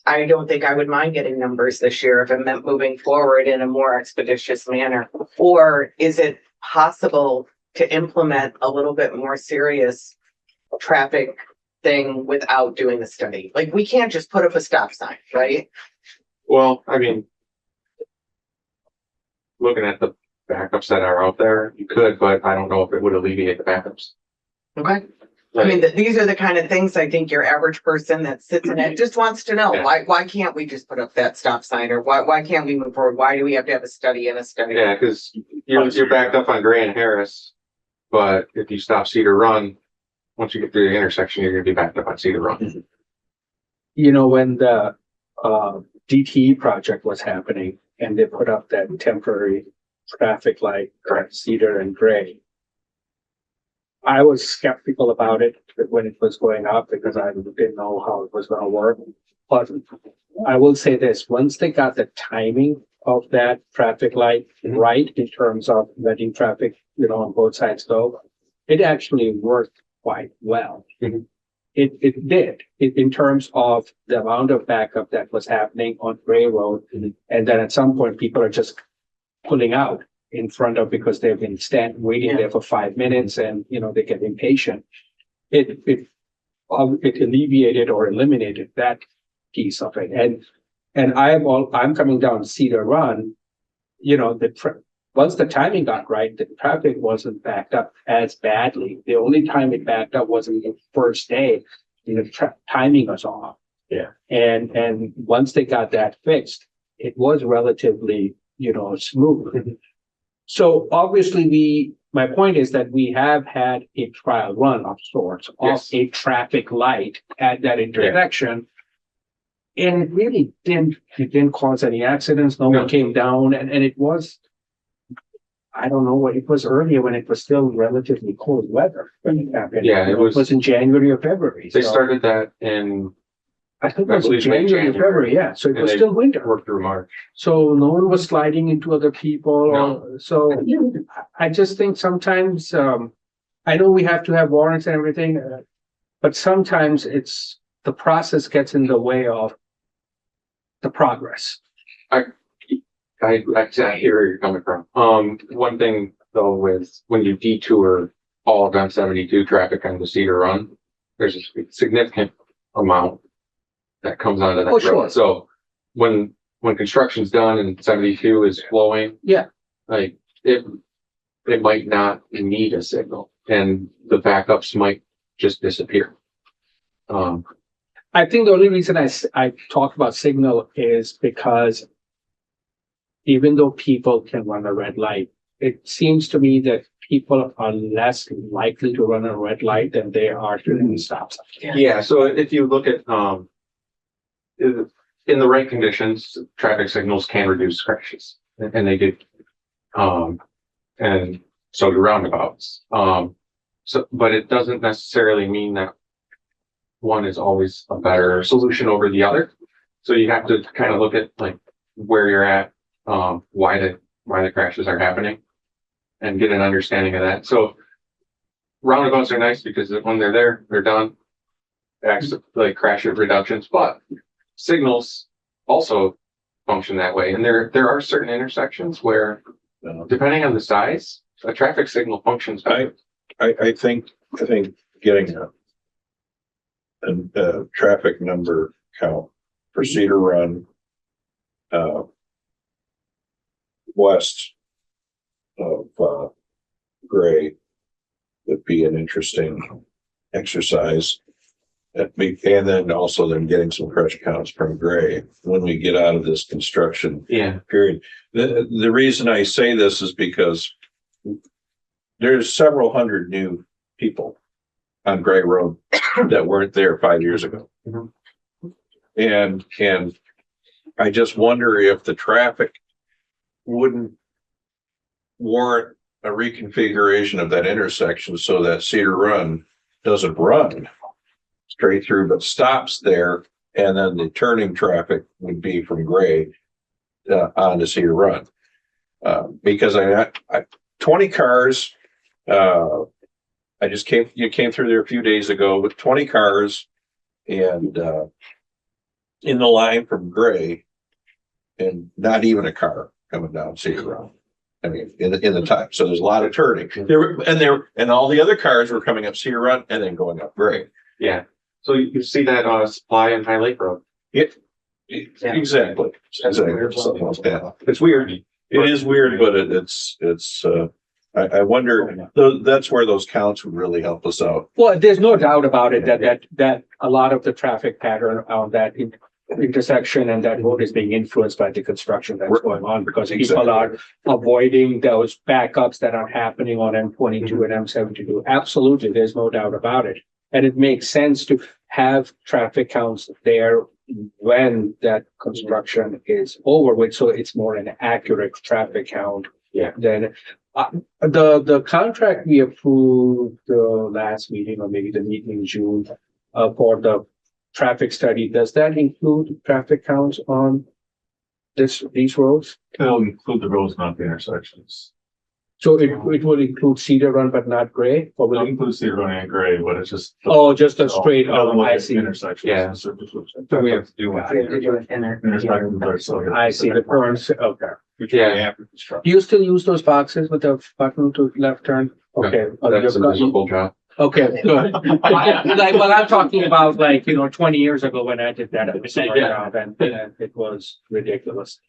I don't think I would mind getting numbers this year if it meant moving forward in a more expeditious manner. Or is it possible to implement a little bit more serious traffic thing without doing the study? Like, we can't just put up a stop sign, right? Well, I mean, looking at the backups that are out there, you could, but I don't know if it would alleviate the backups. Okay. I mean, these are the kind of things I think your average person that sits in it just wants to know. Yeah. Why can't we just put up that stop sign, or why can't we move forward? Why do we have to have a study and a study? Yeah, because you're backed up on Gray and Harris, but if you stop Cedar Run, once you get through the intersection, you're gonna be backed up on Cedar Run. You know, when the DTE project was happening and they put up that temporary traffic light, Cedar and Gray, I was skeptical about it when it was going up because I didn't know how it was gonna work. But I will say this, once they got the timing of that traffic light right in terms of letting traffic, on both sides go, it actually worked quite well. Mhm. It did, in terms of the amount of backup that was happening on Gray Road. And then at some point, people are just pulling out in front of, because they've been waiting there for 5 minutes and, they get impatient. It alleviated or eliminated that piece of it. And I'm coming down Cedar Run, once the timing got right, the traffic wasn't backed up as badly. The only time it backed up was in the first day, timing was off. Yeah. And once they got that fixed, it was relatively, smooth. So obviously my point is that we have had a trial run of sorts of Yes. a traffic light at that intersection. And it really didn't cause any accidents. No one came down, and it was, I don't know what it was earlier when it was still relatively cold weather. When it happened. Yeah, it was in January or February. They so started that in I think it was I believe late January or February, yeah. So it And was they still winter. worked through March. So no one was sliding into other people. No. So I just think sometimes, I know we have to have warrants and everything, but sometimes the process gets in the way of the progress. I hear where you're coming from. One thing though, with when you detour all of M72 traffic on the Cedar Run, there's a significant amount that comes onto that Oh, sure. road. So when construction's done and 72 is flowing. Yeah. Like it might not need a signal and the backups might just disappear. I think the only reason I talk about signal is because even though people can run a red light, it seems to me that people are less likely to run a red light than they are to do stop sign. Yeah, so if you look at, in the right conditions, traffic signals can reduce crashes, and they do. And so do roundabouts. But it doesn't necessarily mean that one is always a better solution over the other. So you have to kind of look at like where you're at, why the crashes are happening, and get an understanding of that. So roundabouts are nice because when they're there, they're done. Acts like crash reductions, but signals also function that way. And there are certain intersections where, depending on the size, a traffic signal functions better. I think getting a traffic number count for Cedar Run, west of, Gray would be an interesting exercise. And then also then getting some crush counts from Gray when we get out of this construction Yeah. period. The reason I say this is because there's several hundred new people on Gray Road that weren't there 5 years ago. Mhm. And I just wonder if the traffic wouldn't warrant a reconfiguration of that intersection so that Cedar Run doesn't run straight through, but stops there. And then the turning traffic would be from Gray onto Cedar Run. Because I 20 cars, you came through there a few days ago with 20 cars and, in the line from Gray and not even a car coming down Cedar Run. I mean, in the time, so there's a lot of turning and all the other cars were coming up Cedar Run and then going up Gray. Yeah. So you see that on Supply and High Lake Road. Exactly. Something like that. It's weird. It is weird, but it's I wonder, that's where those counts would really help us out. Well, there's no doubt about it that a lot of the traffic pattern on that intersection and that road is being influenced by the construction that's going on because people are avoiding those backups that are happening on M22 and M72. Absolutely, there's no doubt about it. And it makes sense to have traffic counts there when that construction is over with, so it's more an accurate traffic count. Yeah. Then the contract we approved the last meeting or maybe the meeting in June for the traffic study, does that include traffic counts on these roads? It'll include the roads, not the intersections. So it will include Cedar Run, but not Gray? Or will It'll it? include Cedar Run and Gray, but it's just. Oh, just a straight, oh, I see. Intersections. Yeah. So we have to do one. intersections are so. I see the current, okay. Yeah. Do you still use those boxes with the button to left turn? Okay. That's a miserable job. Okay, good. Like, well, I'm talking about like, 20 years ago when I did that, it was and it was ridiculous.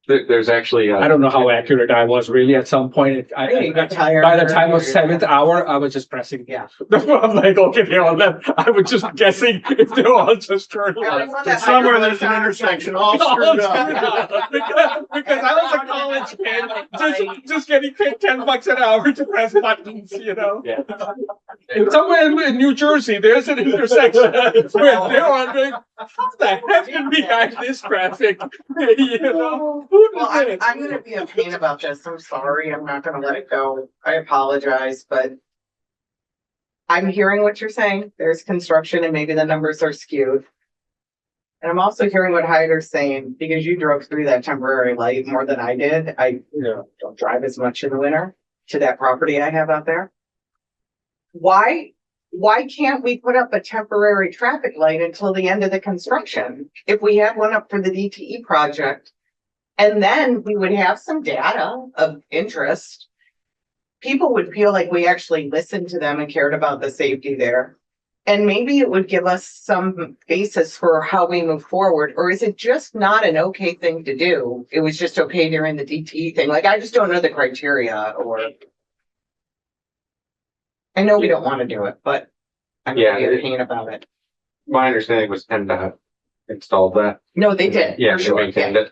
There's actually, I don't know how accurate I was really at some point. You got tired. By the time of seventh hour, I was just pressing. Yeah. I'm like, okay, they all left. I was just guessing if they're all just turning. Everyone that Somewhere hires there's an us- intersection all All screwed screwed up. up. Because I was a college kid, just getting paid $10 an hour to press buttons, Yeah. And somewhere in New Jersey, there's an intersection where they're wondering, how the heck did we have this traffic? Who Well, did it? I'm gonna be a pain about this. I'm sorry. I'm not gonna let it go. I apologize, but I'm hearing what you're saying. There's construction and maybe the numbers are skewed. And I'm also hearing what Hyder's saying, because you drove through that temporary light more than I did. I don't drive as much in the winter to that property I have out there. Why can't we put up a temporary traffic light until the end of the construction? If we had one up for the DTE project, and then we would have some data of interest. People would feel like we actually listened to them and cared about the safety there. And maybe it would give us some basis for how we move forward, or is it just not an okay thing to do? It was just okay during the DTE thing. Like, I just don't know the criteria, or. I know we don't want to do it, but I'm Yeah, gonna be a pain about it. My understanding was PennDOT installed that. No, they did. Yeah, for they sure. maintained it.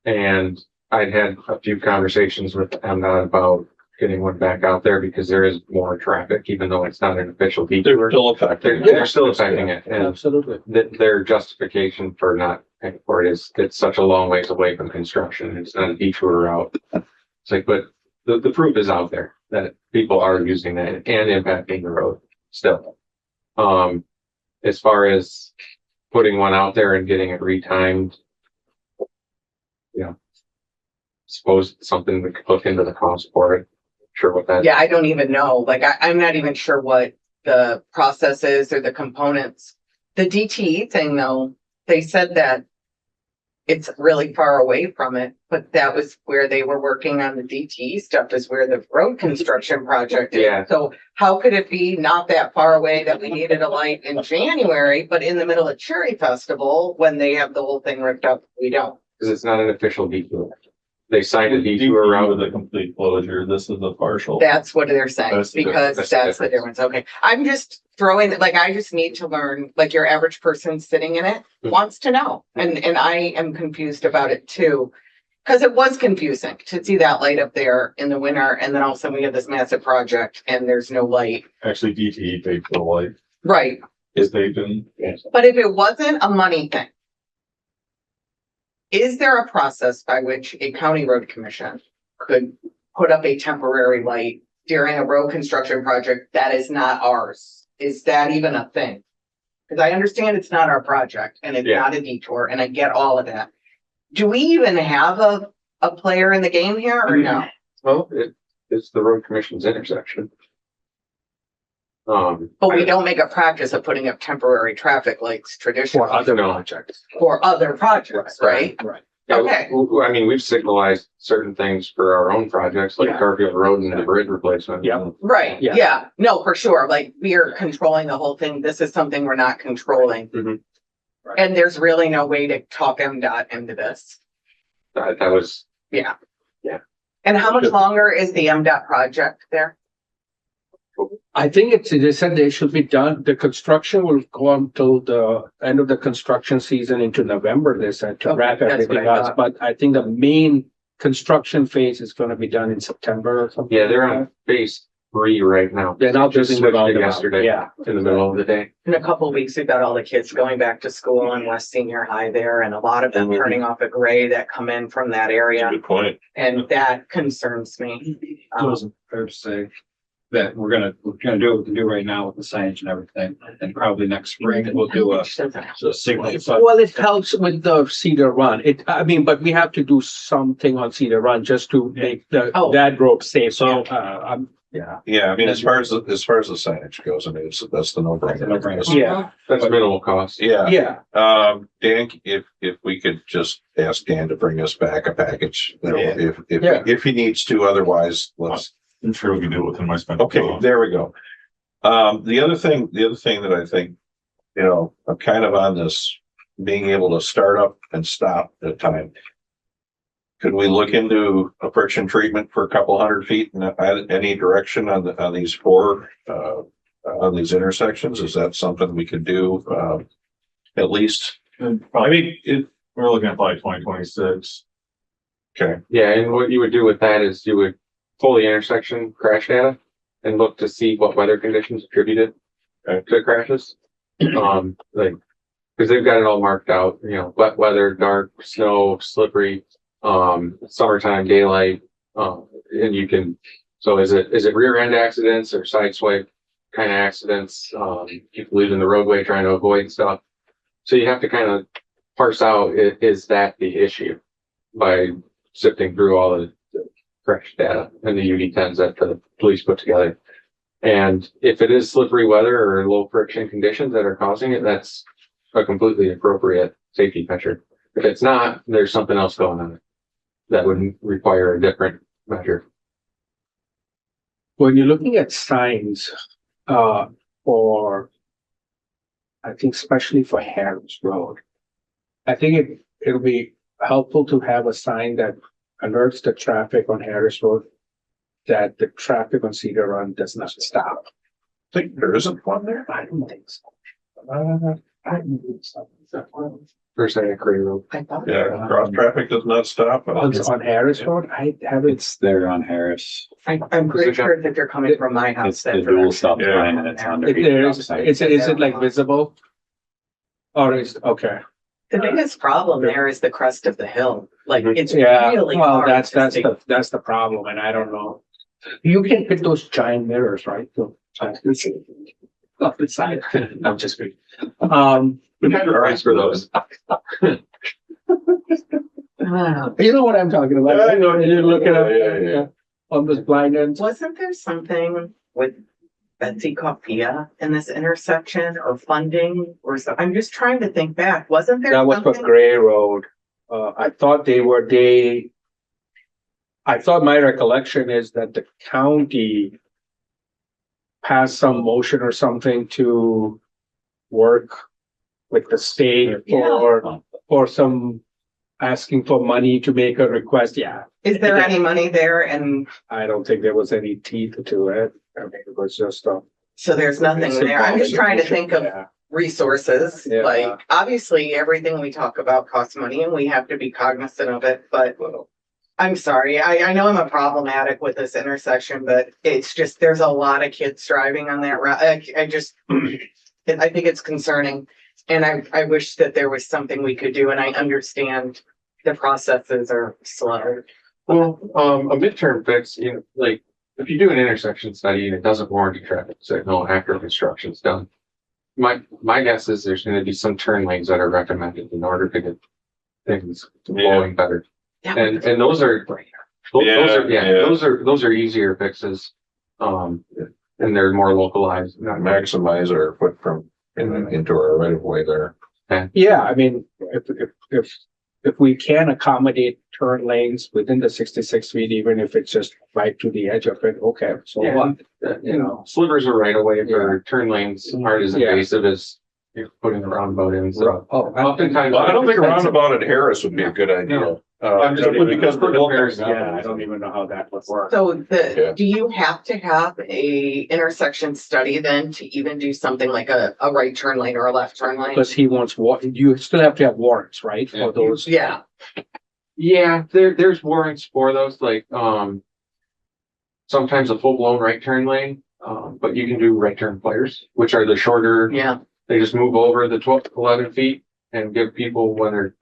And I'd had a few conversations with PennDOT about getting one back out there because there is more traffic, even though it's not an official detour. They're still affected. They're still affecting it, and Absolutely. their justification for not paying for it is it's such a long ways away from construction. It's not a detour route. It's like, but the proof is out there that people are using that and impacting the road still. As far as putting one out there and getting it retimed, suppose it's something we could look into the cost for it. Sure what that. Yeah, I don't even know. Like, I'm not even sure what the process is or the components. The DTE thing, though, they said that it's really far away from it, but that was where they were working on the DTE stuff, is where the road construction project is. Yeah. So how could it be not that far away that we needed a light in January, but in the middle of Cherry Festival, when they have the whole thing ripped up, we don't? Because it's not an official detour. They signed a detour DTE around with a complete closure. This is a partial. That's what they're saying, That's the because difference. that's the difference. Okay. I'm just throwing, like, I just need to learn, like, your average person sitting in it Mhm. wants to know. And I am confused about it too. Cause it was confusing to see that light up there in the winter, and then all of a sudden we have this massive project and there's no light. Actually, DTE paid for the light. Right. Is they didn't. But if it wasn't a money thing, is there a process by which a county road commission could put up a temporary light during a road construction project that is not ours? Is that even a thing? Because I understand it's not our project and it's Yeah. not a detour, and I get all of that. Do we even have a player in the game here or no? Well, it's the road commission's intersection. But we don't make a practice of putting up temporary traffic lights traditionally For other No. projects. for other projects, right? Right. Yeah, Okay. I mean, we've signalized certain things for our own projects, like Yeah. Garfield Road and the bridge replacement. Yeah. Right, Yeah. yeah, no, for sure, like, we are controlling the whole thing, this is something we're not controlling. Mhm. Right. And there's really no way to talk MDOT into this. That was, And how much longer is the MDOT project there? I think they said they should be done, the construction will go until the end of the construction season into November, they said, to Okay, wrap that's everything what I else. thought. But I think the main construction phase is gonna be done in September or something. yeah, they're like on phase 3 right now. that. They're not Just building the switched it roundabout. yesterday. Yeah. In the middle of the day. In a couple of weeks, we've got all the kids going back to school in West Senior High there and a lot of them turning off at Gray that come in from that area. Good point. And that concerns me. It wasn't fair to say that we're gonna do what we can do right now with the signage and everything, and probably next spring we'll do a signal. Well, it helps with the Cedar Run. I mean, but we have to do something on Cedar Run just to make Oh. that road safe. So- Yeah. Yeah, I mean, as far as the signage goes, I mean, that's the no-brainer. No-brainer. Yeah. That's minimal cost. Yeah, Yeah. Dan, if we could just ask Dan to bring us back a package, you know, Yeah. if he needs to, otherwise, let's. I'm sure we can do it within my spend. Okay, there we go. The other thing that I think, you know, I'm kind of on this, being able to start up and stop at a time. Could we look into a friction treatment for a couple hundred feet in any direction on these four, on these intersections? Is that something we could do, at least? I mean, we're looking at probably 2026. Okay, Yeah, and what you would do with that is you would pull the intersection crash data and look to see what weather conditions attributed to crashes. Like, because they've got it all marked out, you know, wet weather, dark, snow, slippery, summertime, daylight, and you can, so is it rear end accidents or side swipe kind of accidents? People leaving the roadway trying to avoid stuff. So you have to kind of parse out, is that the issue by sifting through all the crash data and the UD10s that the police put together. And if it is slippery weather or low friction conditions that are causing it, that's a completely appropriate safety measure. If it's not, there's something else going on that would require a different measure. When you're looking at signs, for, I think especially for Harris Road, I think it'll be helpful to have a sign that alerts the traffic on Harris Road that the traffic on Cedar Run does not stop. I think there isn't one there. I don't think so. I don't think so. First thing, Cray Road. I thought. Yeah, cross traffic does not stop. On Harris Road, I haven't, It's there on Harris. I'm pretty sure that they're coming from my house. It's the that dual stop Yeah. sign and it's on the. if there is, outside. is it like visible? Or is, okay, The biggest problem there is the crest of the hill. Like, it's yeah, really well, hard. that's to see. the problem, and I don't know. You can fit those giant mirrors, right? So, off the side, I'm just kidding. We have the rights for those. You know what I'm talking about. Yeah, I know. You look at Yeah, it, yeah. on this blind ends. Wasn't there something with Betsy Coffea in this intersection or funding or so? I'm just trying to think back. Wasn't there That was for something? Gray Road. I thought I thought my recollection is that the county passed some motion or something to work with the state Yeah. or some asking for money to make a request. Yeah, Is there any money there? And I don't think there was any teeth to it. I mean, it was just so there's nothing there. I'm just trying to think of Yeah. resources. Yeah. Like, obviously, everything we talk about costs money and we have to be cognizant of it, but I'm sorry. I know I'm a problematic with this intersection, but it's just, there's a lot of kids driving on that route. I just, I think it's concerning. And I wish that there was something we could do, and I understand the processes are slow. Well, a midterm fix, you know, like, if you do an intersection study and it doesn't warrant a traffic signal after construction's done. My guess is there's gonna be some turn lanes that are recommended in order to get things flowing better. And those are, those are easier fixes. And they're more localized. Maximize our footprint into our right of way there. Yeah, I mean, if we can accommodate turn lanes within the 66 feet, even if it's just right to the edge of it, okay, so Yeah. what? You know, slivers are right away for turn lanes aren't as Yeah. invasive as you're putting a roundabout in, so. Oh, Oftentimes. Well, I don't think a roundabout at Harris would be a good idea. I'm just because we're looking at Yeah, I don't even know how that would work. So Yeah. do you have to have a intersection study then to even do something like a right turn lane or a left turn lane? Because he wants you still have to have warrants, right? For those. Yeah, Yeah, there's warrants for those, like, sometimes a full-blown right turn lane, but you can do right turn flares, which are the shorter, yeah. they just move over the 11 feet and give people when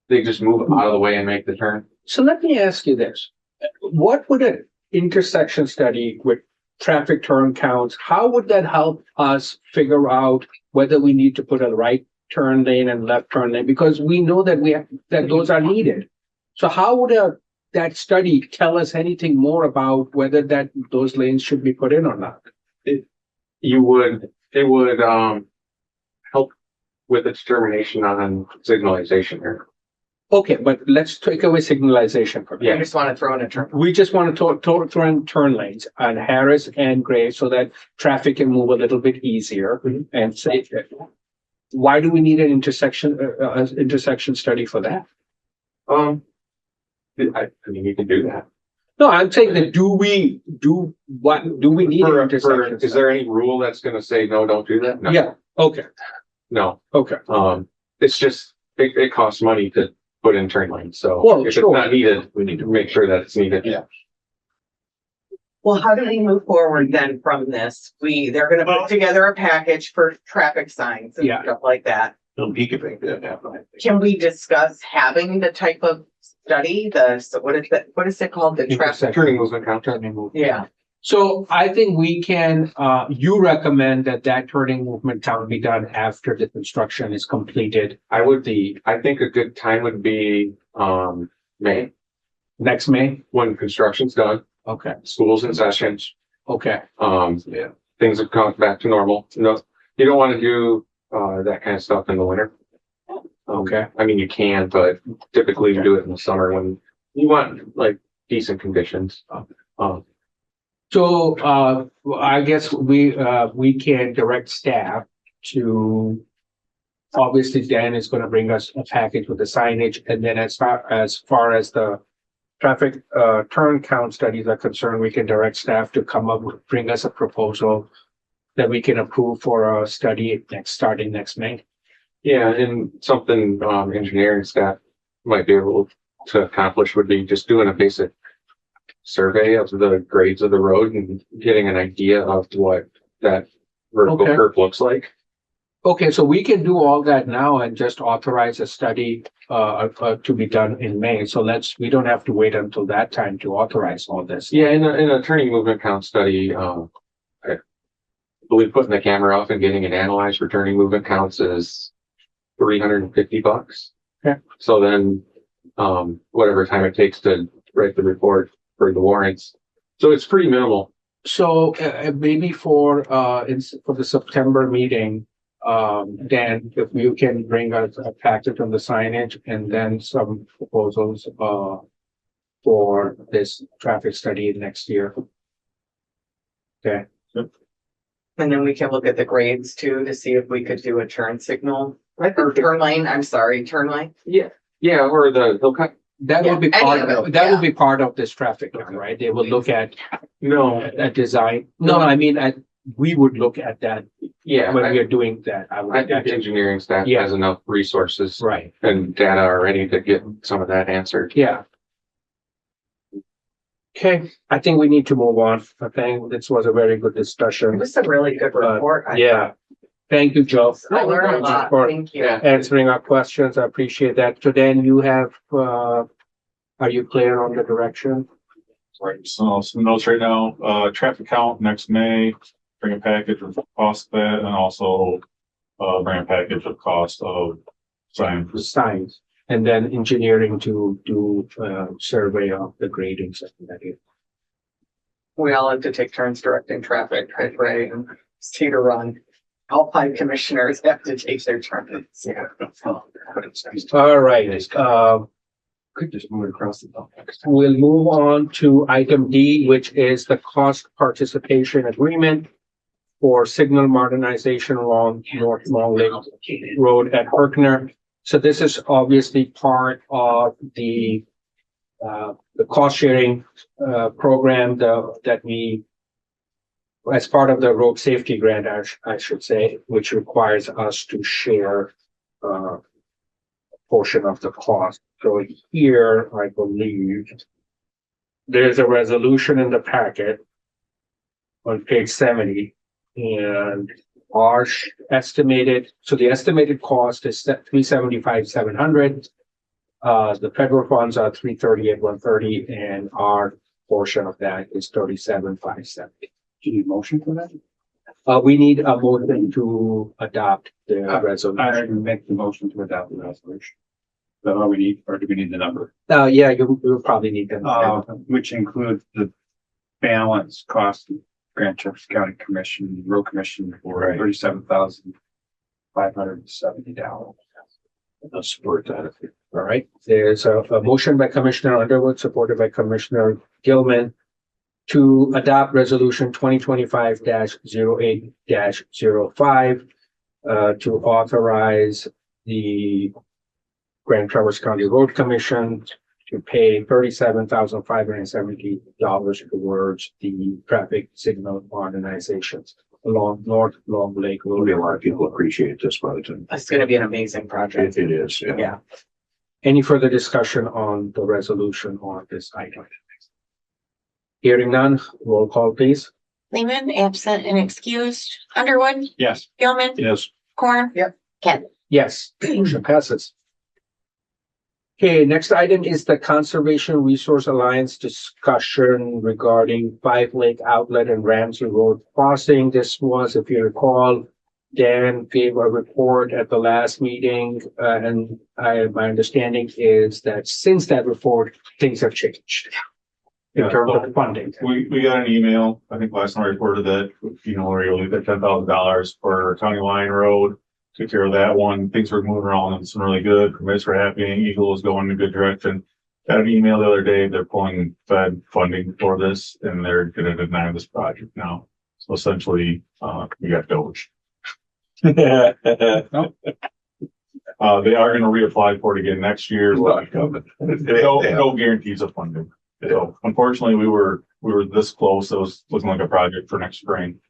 they just move out of the way and make the turn. So let me ask you this. What would an intersection study with traffic turn counts, how would that help us figure out whether we need to put a right turn lane and left turn lane? Because we know that that those are needed. So how would that study tell us anything more about whether those lanes should be put in or not? It would help with the determination on signalization here. Okay, but let's take away signalization for You now. just want to throw in a turn. We just want to throw in turn lanes on Harris and Gray so that traffic can move a little bit easier and safer. Why do we need an intersection study for that? I mean, you can do that. No, I'm saying that do we need an intersection? Is there any rule that's gonna say, no, don't do that? No. Yeah, okay, No, okay. it's just, it costs money to put in turn lanes, so Well, if it's sure. not needed, we need to make sure that it's needed. Yeah. Well, how do we move forward then from this? They're gonna put together a package for traffic signs and Yeah. stuff like that. He could make that happen. Can we discuss having the type of study, what is it called? The traffic? Intersection. Turning movement count, Yeah, So I think we can, you recommend that turning movement count be done after the construction is completed. I think a good time would be, May, Next May? when construction's done, Okay, school's in session, okay, things have come back to normal. No, you don't want to do, that kind of stuff in the winter. okay. I mean, you can, but typically you do it in the summer when you want like decent conditions. So, I guess we can direct staff to, obviously Dan is gonna bring us a package with the signage, and then as far as the traffic, turn count studies are concerned, we can direct staff to bring us a proposal that we can approve for a study starting next May. Yeah, and something, engineering staff might be able to accomplish would be just doing a basic survey of the grades of the road and getting an idea of what that vertical Okay. curve looks like. Okay, so we can do all that now and just authorize a study to be done in May. So we don't have to wait until that time to authorize all this. Yeah, in a turning movement count study, I believe putting the camera off and getting it analyzed for turning movement counts is $350. Okay. So then, whatever time it takes to write the report for the warrants. So it's pretty minimal. So maybe for the September meeting, Dan, if you can bring us a package on the signage and then some proposals for this traffic study next year. Okay, and then we can look at the grades too, to see if we could do a turn signal, or turn lane, I'm sorry, turn lane. Yeah, or they'll cut. that will be Yeah, any part of of it, that will yeah. be part of this traffic count, right? They will look at No, a design. No, I mean, we would look at that yeah, when we I are doing that. I would think imagine. engineering staff Yeah. has enough resources Right, and data already to get some of that answered. yeah. Okay, I think we need to move on. I think this was a very good It discussion. was a really good report. I Yeah, thank you, Joe. thought. I learned a lot, For thank you. Yeah. answering our questions. I appreciate that. So then you have, are you clear on the direction? Right, so some notes right now, traffic count next May, bring a package of cost of that, and also bring a package of cost of sign. The signs, and then engineering to do survey of the gradings. We all have to take turns directing traffic, right? And see to run. All 5 commissioners have to take their turns. All right, Could just move across the top. we'll move on to item D, which is the cost participation agreement for signal modernization along North Long Lake Road at Herkner. So this is obviously part of the the cost sharing, program that we, as part of the road safety grant, I should say, which requires us to share, a portion of the cost. So here, I believe there's a resolution in the packet on page 70, and our estimated, so the estimated cost is $375,700. The federal funds are $338,130, and our portion of that is $37,570. Do you need motion for that? We need a motion to adopt the resolution. I make the motion to adopt the resolution. Is that all we need, or do we need the number? Yeah, you'll probably need that. Which includes the balance cost of Grand Traverse County Commission, Road Commission for Right. $37,570. I'll support that. All right, there's a motion by Commissioner Underwood, supported by Commissioner Gilman, to adopt resolution 2025-08-05, to authorize the Grand Traverse County Road Commission to pay $37,570 towards the traffic signal modernizations along North Long Lake There'll be a Road. lot of people appreciate this by the time. It's gonna be an amazing project. It is, yeah. Yeah. Any further discussion on the resolution on this item? Hearing none, roll call please. Lehman, absent and excused. Underwood, Yes. Gilman, Yes, Corn. Yep. Kent. Yes, motion passes. Okay, next item is the Conservation Resource Alliance discussion regarding Five Lake Outlet and Ramsey Road crossing. This was, if you recall, Dan gave a report at the last meeting, and my understanding is that since that report, things have changed in terms of funding. We got an email, I think last time I reported that, where you leave that $10,000 for County Line Road. Took care of that one. Things were moving around and some really good. Permits were happening. Eagle was going in a good direction. Got an email the other day. They're pulling Fed funding for this and they're gonna deny this project now. So essentially, we got Doge. They are gonna reapply for it again next year. No guarantees of funding. So unfortunately, we were this close. It was looking like a project for next spring.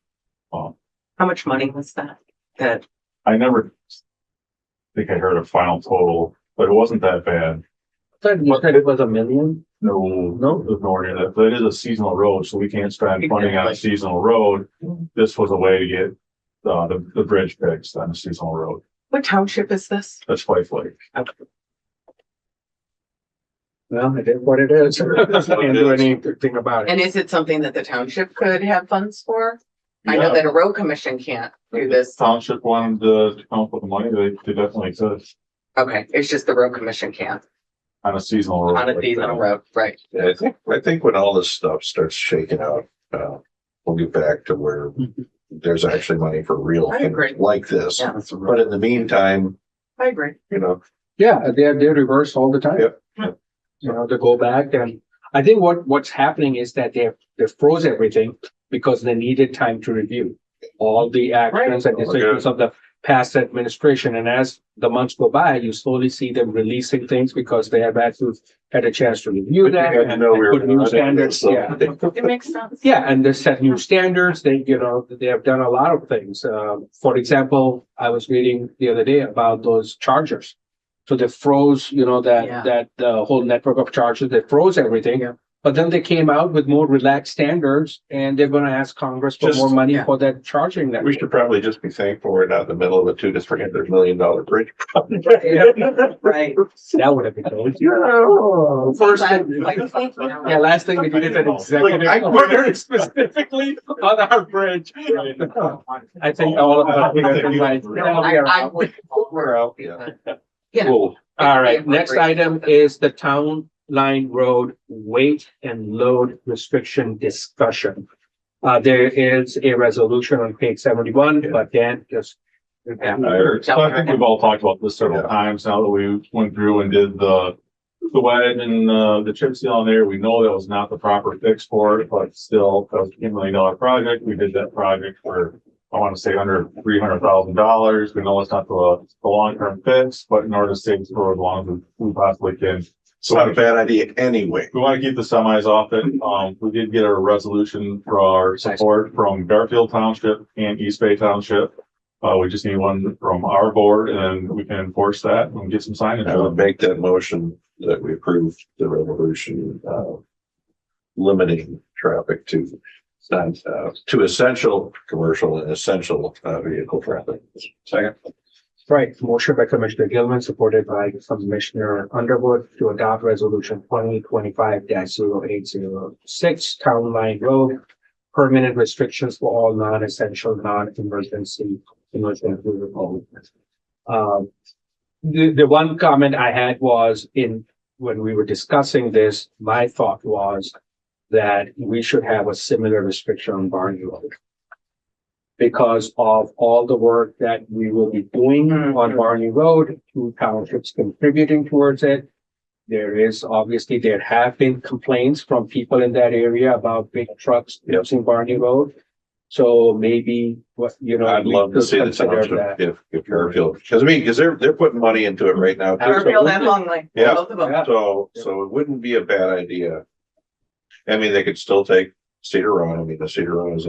How much money was that? That, I never think I heard a final total, but it wasn't that bad. You said it was $1 million? No, it was nowhere near that, but it is a seasonal road, so we can't spend funding on a seasonal road. This was a way to get the bridge fixed on a seasonal road. what township is this? That's Five Lake. Well, it is what it is. Can't do anything about it. And is it something that the township could have funds for? I know that a road commission can't do this. Township wanted to come up with the money, they definitely could Okay, it's just the road commission can't on a seasonal road. on a like seasonal that. road, right? Yeah, I think when all this stuff starts shaking out, we'll get back to where there's actually money for real I agree. things like this. Yeah. But in the meantime, I agree. Yeah, they reverse all the time. Yep. To go back, and I think what's happening is that they froze everything because they needed time to review all the actions and decisions of the past administration. And as the months go by, you slowly see them releasing things because they have had a chance to review that and put new standards. Yeah. It makes sense. Yeah, and they set new standards. They have done a lot of things. For example, I was reading the other day about those chargers. So they froze, that the whole network of chargers, they froze everything. Yeah. But then they came out with more relaxed standards and they're gonna ask Congress for more money for that charging network. we should probably just be thankful we're not in the middle of a $200 to $300 million bridge. Right. That would have been good. First, Yeah, last thing we did is an executive order specifically on our bridge. I think all of us. I would. We're out, yeah. Cool. All right, next item is the Town Line Road weight and load restriction discussion. There is a resolution on page 71, but Dan just. So I think we've all talked about this several times now that we went through and did the wedge and the chip seal on there. We know that was not the proper fix for it, but still, that was a $10 million project. We did that project for, I want to say, under $300,000. We know it's not the long-term fix, but in order to save the road as long as we possibly can, It's not a bad idea anyway. We want to keep the semis off it. We did get a resolution for our support from Garfield Township and East Bay Township. We just need one from our board and we can enforce that and get some signage I would on it. make that motion that we approve the resolution, limiting traffic to essential commercial and essential, vehicle traffic. Second. Right, motion by Commissioner Gilman, supported by Commissioner Underwood to adopt resolution 2025-0806, Town Line Road, permanent restrictions for all non-essential, non-emergency vehicles. The one comment I had was when we were discussing this, my thought was that we should have a similar restriction on Barney Road. Because of all the work that we will be doing on Barney Road, two townships contributing towards it. There have been complaints from people in that area about big trucks using Barney Road. So maybe I'd love to we see could the consider township that. if Garfield, because they're putting money into it right now. too. Garfield and Longley, Yeah. both of them. Yeah. So it wouldn't be a bad idea. I mean, they could still take Cedar Run. I mean, the Cedar Run is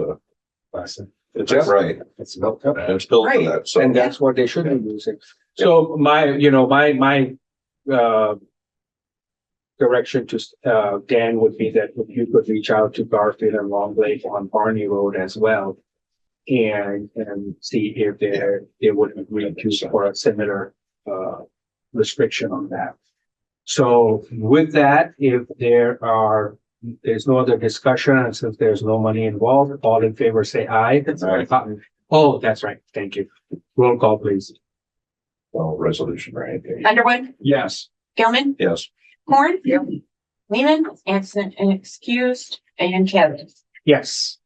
it's Yeah. right. It's built up. And it's built for Right. that. So And that's what they should be using. So my direction to, Dan would be that if you could reach out to Garfield and Long Lake on Barney Road as well. And see if they would agree to for a similar, restriction on that. So with that, if there's no other discussion, and since there's no money involved, all in favor, say aye. Aye. Oh, that's right. Thank you. Roll call, please. well, resolution, right? Underwood, Yes. Gilman, Yes. Horn. Lehman, absent and excused, and Kevin. Yes.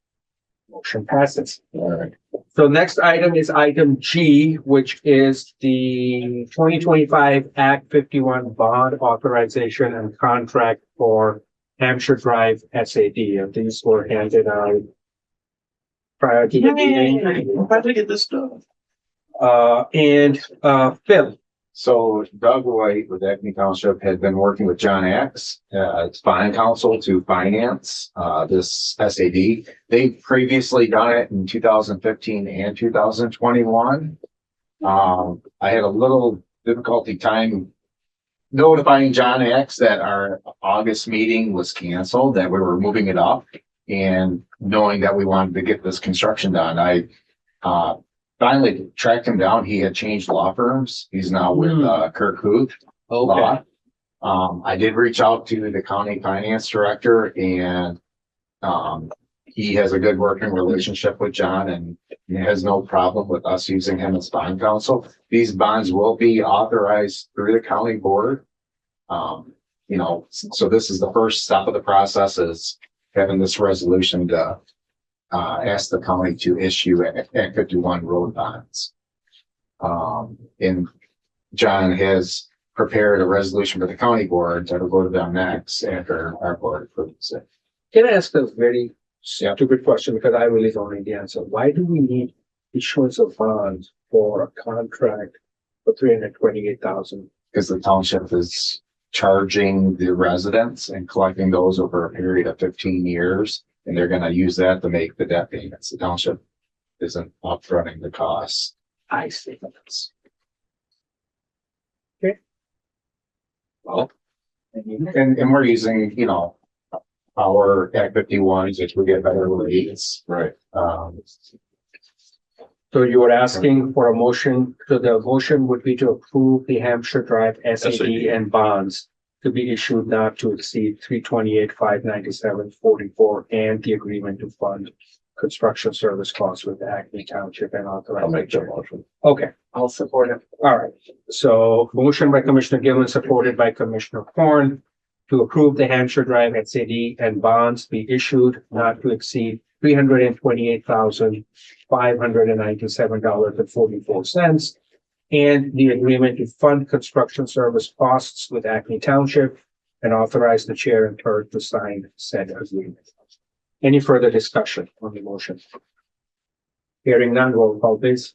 Motion passes. All right. So next item is item G, which is the 2025 Act 51 bond authorization and contract for Hampshire Drive SAD. And these were handed out prior to the meeting. How'd we get this done? Phil, So Doug White with Acme Township had been working with John Axe, it's bond counsel to finance, this SAD. They previously done it in 2015 and 2021. I had a little difficulty time notifying John Axe that our August meeting was canceled, that we were moving it up. And knowing that we wanted to get this construction done, I, finally tracked him down. He had changed law firms. He's now with Kirk Huth okay, Law. I did reach out to the county finance director and he has a good working relationship with John and he has no problem with us using him as bond counsel. These bonds will be authorized through the county board. So this is the first step of the process, is having this resolution to ask the county to issue Act 51 road bonds. And John has prepared a resolution for the county board that will go to them next after our board approves it. can I ask a very stupid question, because I really don't know the answer. Why do we need issuance of bonds for a contract for $328,000? Because the township is charging the residents and collecting those over a period of 15 years. And they're gonna use that to make the debt payments. The township isn't upfronting the costs. I see. Well, and we're using, our Act 51s, which we get better rates. Right. So you were asking for a motion, so the motion would be to approve the Hampshire Drive SAD and bonds to be issued not to exceed $328,597.44 and the agreement to fund construction service costs with Acme Township and I'll make that authorization. motion. Okay, I'll support it. all right. So motion by Commissioner Gill, supported by Commissioner Horn to approve the Hampshire Drive SAD and bonds be issued not to exceed $328,597.44 and the agreement to fund construction service costs with Acme Township and authorize the chair and clerk to sign said agreement. Any further discussion on the motion? Hearing none, roll call please.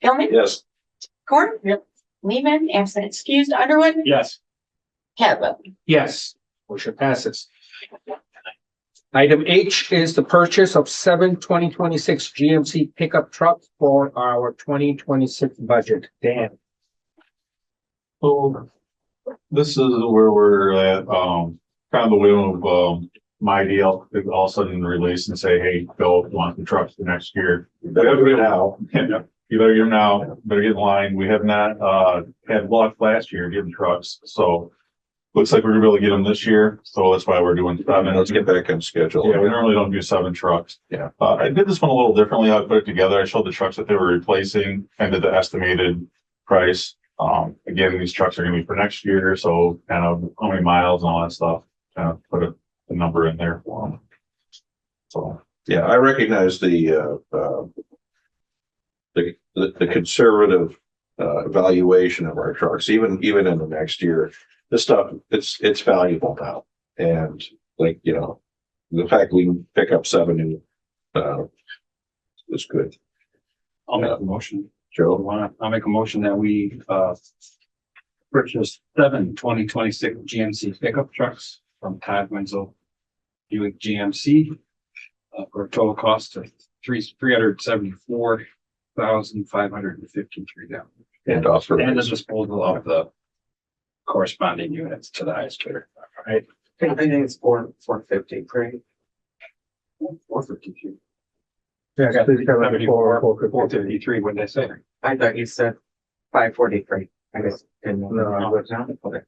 Gilman, Yes. Horn. Lehman, absent excused, Underwood, Yes. Cadwell. Yes, motion passes. Item H is the purchase of 2026 GMC pickup trucks for our 2026 budget. Dan. So this is where we're at, kind of the whim of, my deal. They all of a sudden release and say, hey, Bill, you want the trucks for next year? You better get them now. You better get them now, better get in line. We have not, had luck last year getting trucks, so looks like we're gonna be able to get them this year, so that's why we're doing. Let's get back on schedule. Yeah, we normally don't do 7 trucks. Yeah. I did this one a little differently. I put it together. I showed the trucks that they were replacing and did the estimated price. Again, these trucks are gonna be for next year, so kind of how many miles and all that stuff, kind of put a number in there for them. So, Yeah, I recognize the conservative evaluation of our trucks, even in the next year. This stuff, it's valuable now. And like, the fact we can pick up 7 new, is good. I'll make a motion. Joe? I'll make a motion that we, purchase 7 2026 GMC pickup trucks from Todd Wenzel Buick GMC, for a total cost of $374,553. And offer. And the disposal of the corresponding units to the highest bidder. I think it's 450, right? 452. Yeah, 74, 453, what did I say? I thought you said 543. I guess. Didn't know. No. Okay.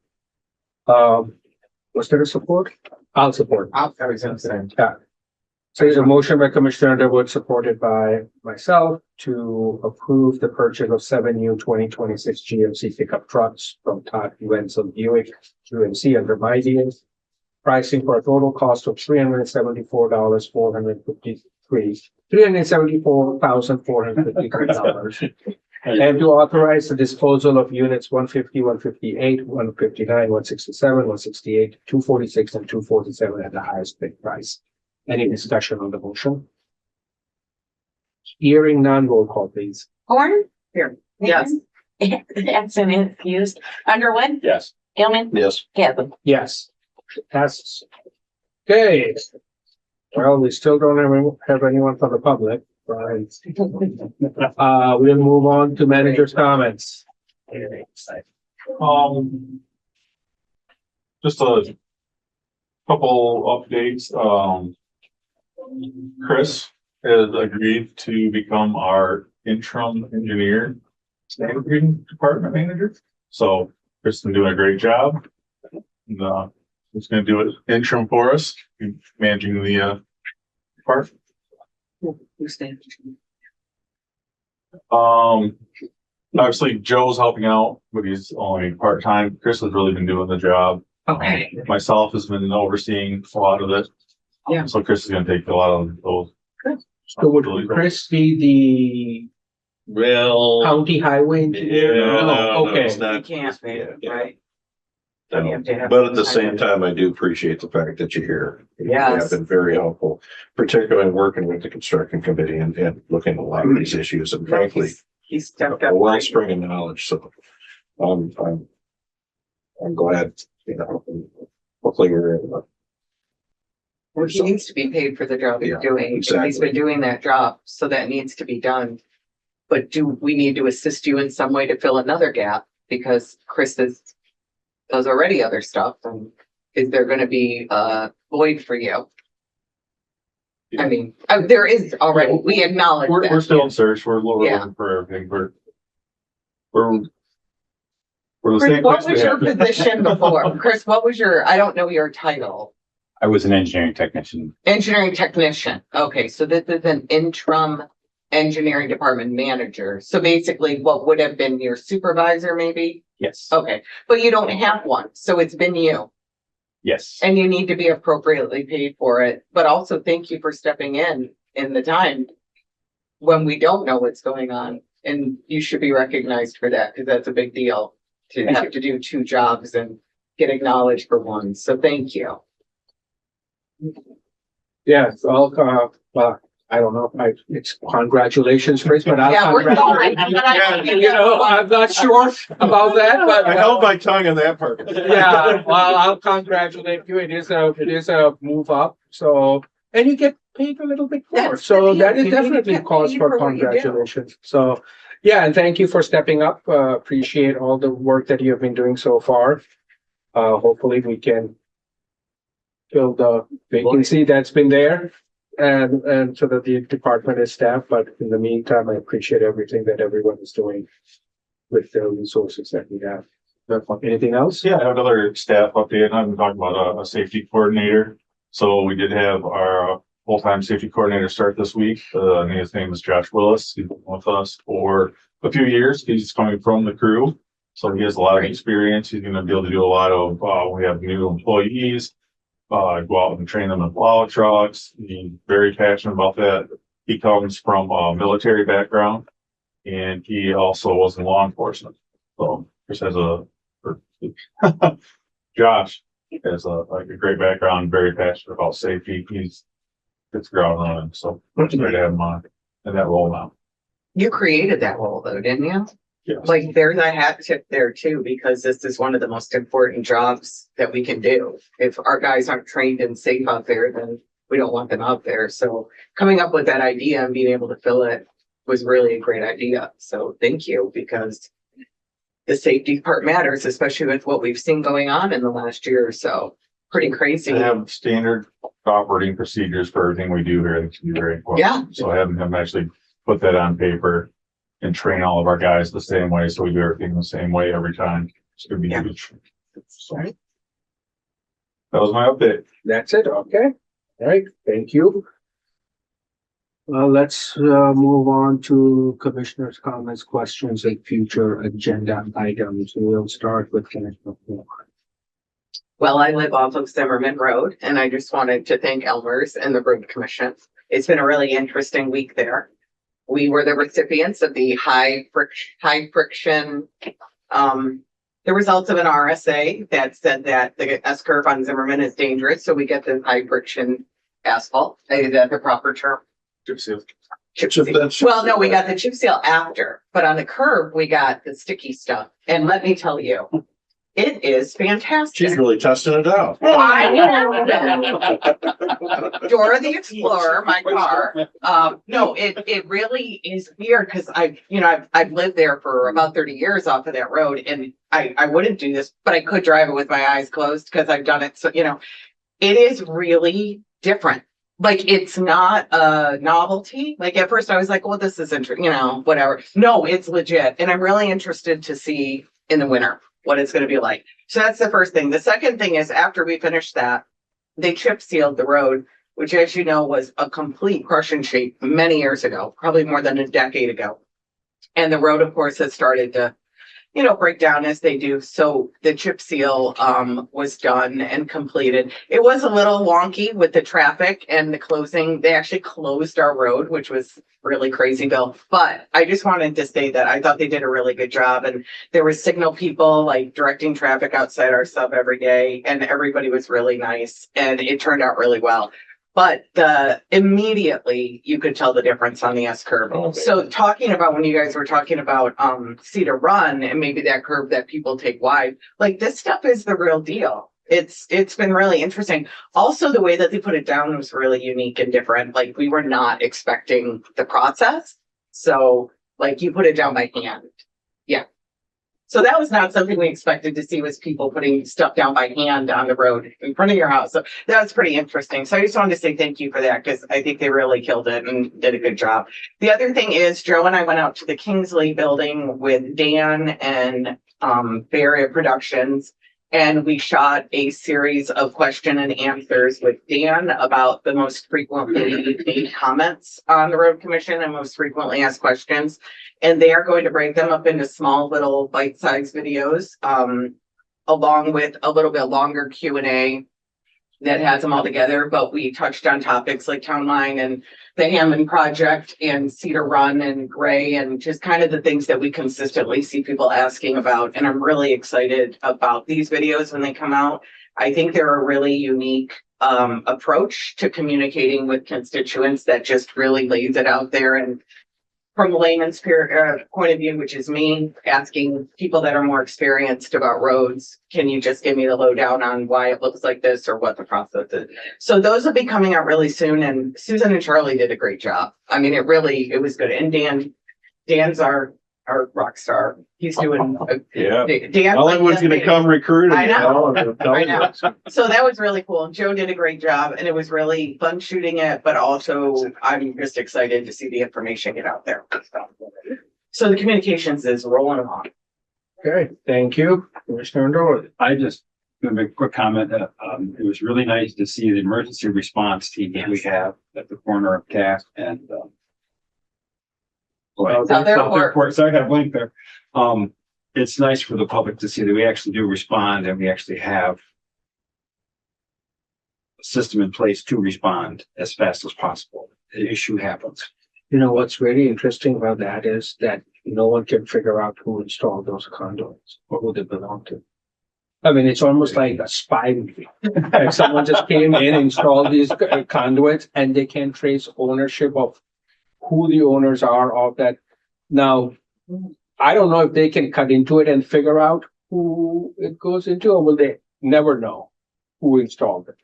Was there a support? I'll support. I was gonna say. So there's a motion by Commissioner Underwood, supported by myself, to approve the purchase of 7 new 2026 GMC pickup trucks from Todd Wenzel Buick GMC under my deals. Pricing for a total cost of $374,453. And to authorize the disposal of units 150, 158, 159, 167, 168, 246, and 247 at the highest bid price. Any discussion on the motion? Hearing none, roll call please. Horn. Here. Yes. Absent excused, Underwood, Yes. Gilman, Yes. Cadwell. Yes. Passes. Okay. Well, we still don't have anyone from the public, right? We'll move on to manager's comments. just a couple updates. Chris has agreed to become our interim engineer, standard grading department manager. So Chris has been doing a great job. And, he's gonna do it interim for us, managing the, department. Obviously Joe's helping out, but he's only part-time. Chris has really been doing the job. Okay. Myself has been overseeing a lot of it. Yeah. So Chris is gonna take a lot of those. So would Chris be Well. the county highway engineer? Yeah, No, no, it's okay. not. You can't be, Yeah. right? I You have to have- But at the same time, I do appreciate the fact that you're here. You Yes. have been very helpful, particularly working with the construction committee and looking at a lot of these issues and frankly, He stepped up. a wellspring of knowledge, so. I'm glad, hopefully we're. Well, he needs to be paid for the job he's Yeah, doing. And he's exactly. been doing that job, so that needs to be done. But do we need to assist you in some way to fill another gap? Because Chris does already other stuff, and is there gonna be a void for you? I mean, there is already, we acknowledge We're that. still in search. We're Yeah. looking for everything. We're the Chris, same what place we was your have been. position before? Chris, what was I don't know your title. I was an engineering technician. Engineering technician. Okay, so this is an interim engineering department manager. So basically what would have been your supervisor maybe? Yes. Okay, but you don't have one, so it's been you Yes. and you need to be appropriately paid for it. But also thank you for stepping in the time when we don't know what's going on. And you should be recognized for that because that's a big deal to have to do 2 jobs and get acknowledged for one. So thank you. Yes, I don't know, it's congratulations, Chris, but I'll Yeah, we're congratulate going. you. You know, I'm not sure about that, but. I held my tongue on that part. Yeah, well, I'll congratulate you. It is a move up, so, and you get paid a little bit more. That's So the that deal. is You need to definitely get cause paid for for what you do. congratulations. So, yeah, and thank you for stepping up. Appreciate all the work that you have been doing so far. Hopefully we can fill the vacancy that's been there and so that the department is staffed. But in the meantime, I appreciate everything that everyone is doing with the resources that we have. Anything else? Yeah, I have another staff update. I'm talking about a safety coordinator. So we did have our full-time safety coordinator start this week. His name is Josh Willis. He's been with us for a few years. He's coming from the crew. So he has a lot of experience. He's going to be able to do a lot of, we have new employees, go out and train them in plow trucks. He's very passionate about that. He comes from a military background and he also was in law enforcement. So Chris has Josh has a great background, very passionate about safety. He's hits the ground running. So it's great to have him on in that role now. You created that role though, didn't you? Yes. Like there's a hat tip there too, because this is one of the most important jobs that we can do. If our guys aren't trained and safe out there, then we don't want them out there. So coming up with that idea and being able to fill it was really a great idea. So thank you, because the safety part matters, especially with what we've seen going on in the last year or so. Pretty crazy. I have standard operating procedures for everything we do here. I think it's very important. Yeah. So having him actually put that on paper and train all of our guys the same way. So we do everything the same way every time. It's gonna be Yeah. huge. So that was my update. That's it, okay. All right, thank you. Let's move on to commissioners' comments, questions, and future agenda items. We'll start with Commissioner Moore. Well, I live off of Zimmerman Road and I just wanted to thank Elmer's and the Road Commission. It's been a really interesting week there. We were the recipients of the high friction, the results of an RSA that said that the S curve on Zimmerman is dangerous. So we get the high friction asphalt. Is that the proper term? Chip seal. Well, no, we got the chip seal after, but on the curb, we got the sticky stuff. And let me tell you, it is fantastic. She's really testing it out. I know. Dora the Explorer, my car. No, it really is weird because I've lived there for about 30 years off of that road, and I wouldn't do this, but I could drive it with my eyes closed because I've done it. So, it is really different. Like, it's not a novelty. Like, at first I was like, well, this is interesting, whatever. No, it's legit. And I'm really interested to see in the winter what it's going to be like. So that's the first thing. The second thing is, after we finished that, they chip sealed the road, which, as you know, was a complete crush shape many years ago, probably more than a decade ago. And the road, of course, has started to, break down as they do. So the chip seal was done and completed. It was a little wonky with the traffic and the closing. They actually closed our road, which was really crazy, Bill. But I just wanted to say that I thought they did a really good job. And there were signal people like directing traffic outside our sub every day. And everybody was really nice. And it turned out really well. But immediately you could tell the difference on the S curve. Oh, So talking about when you guys were talking about Cedar Run and maybe that curve that people take wide, like this stuff is the real deal. It's been really interesting. Also, the way that they put it down was really unique and different. Like, we were not expecting the process. So like, you put it down by hand. Yeah. So that was not something we expected to see, was people putting stuff down by hand on the road in front of your house. So that was pretty interesting. So I just wanted to say thank you for that, because I think they really killed it and did a good job. The other thing is, Joe and I went out to the Kingsley building with Dan and Bay Area Productions, and we shot a series of question and answers with Dan about the most frequently made comments on the Road Commission and most frequently asked questions. And they are going to break them up into small little bite-sized videos, along with a little bit longer Q&A that has them all together. But we touched on topics like Town Line and the Hammond Project and Cedar Run and Gray, and just kind of the things that we consistently see people asking about. And I'm really excited about these videos when they come out. I think they're a really unique approach to communicating with constituents that just really lays it out there. And from a layman's point of view, which is me asking people that are more experienced about roads, can you just give me the lowdown on why it looks like this or what the process is? So those will be coming out really soon, and Susan and Charlie did a great job. I mean, it was good. And Dan's our rock star. He's doing. Yeah. Dan. Hollywood's gonna come recruit. I know. I know. So that was really cool. Joe did a great job, and it was really fun shooting it, but also I'm just excited to see the information get out there. So the communications is rolling along. Okay, thank you, Commissioner Doyle. I just gonna make a quick comment. It was really nice to see the emergency response team that we have at the corner of Cass and South Airport. Sorry, I got a blank there. It's nice for the public to see that we actually do respond and we actually have a system in place to respond as fast as possible. The issue happens. You know, what's really interesting about that is that no one can figure out who installed those conduits or who they belong to. I mean, it's almost like a spy movie. Like someone just came in, installed these conduits, and they can trace ownership of who the owners are of that. Now, I don't know if they can cut into it and figure out who it goes into, or will they never know who installed it?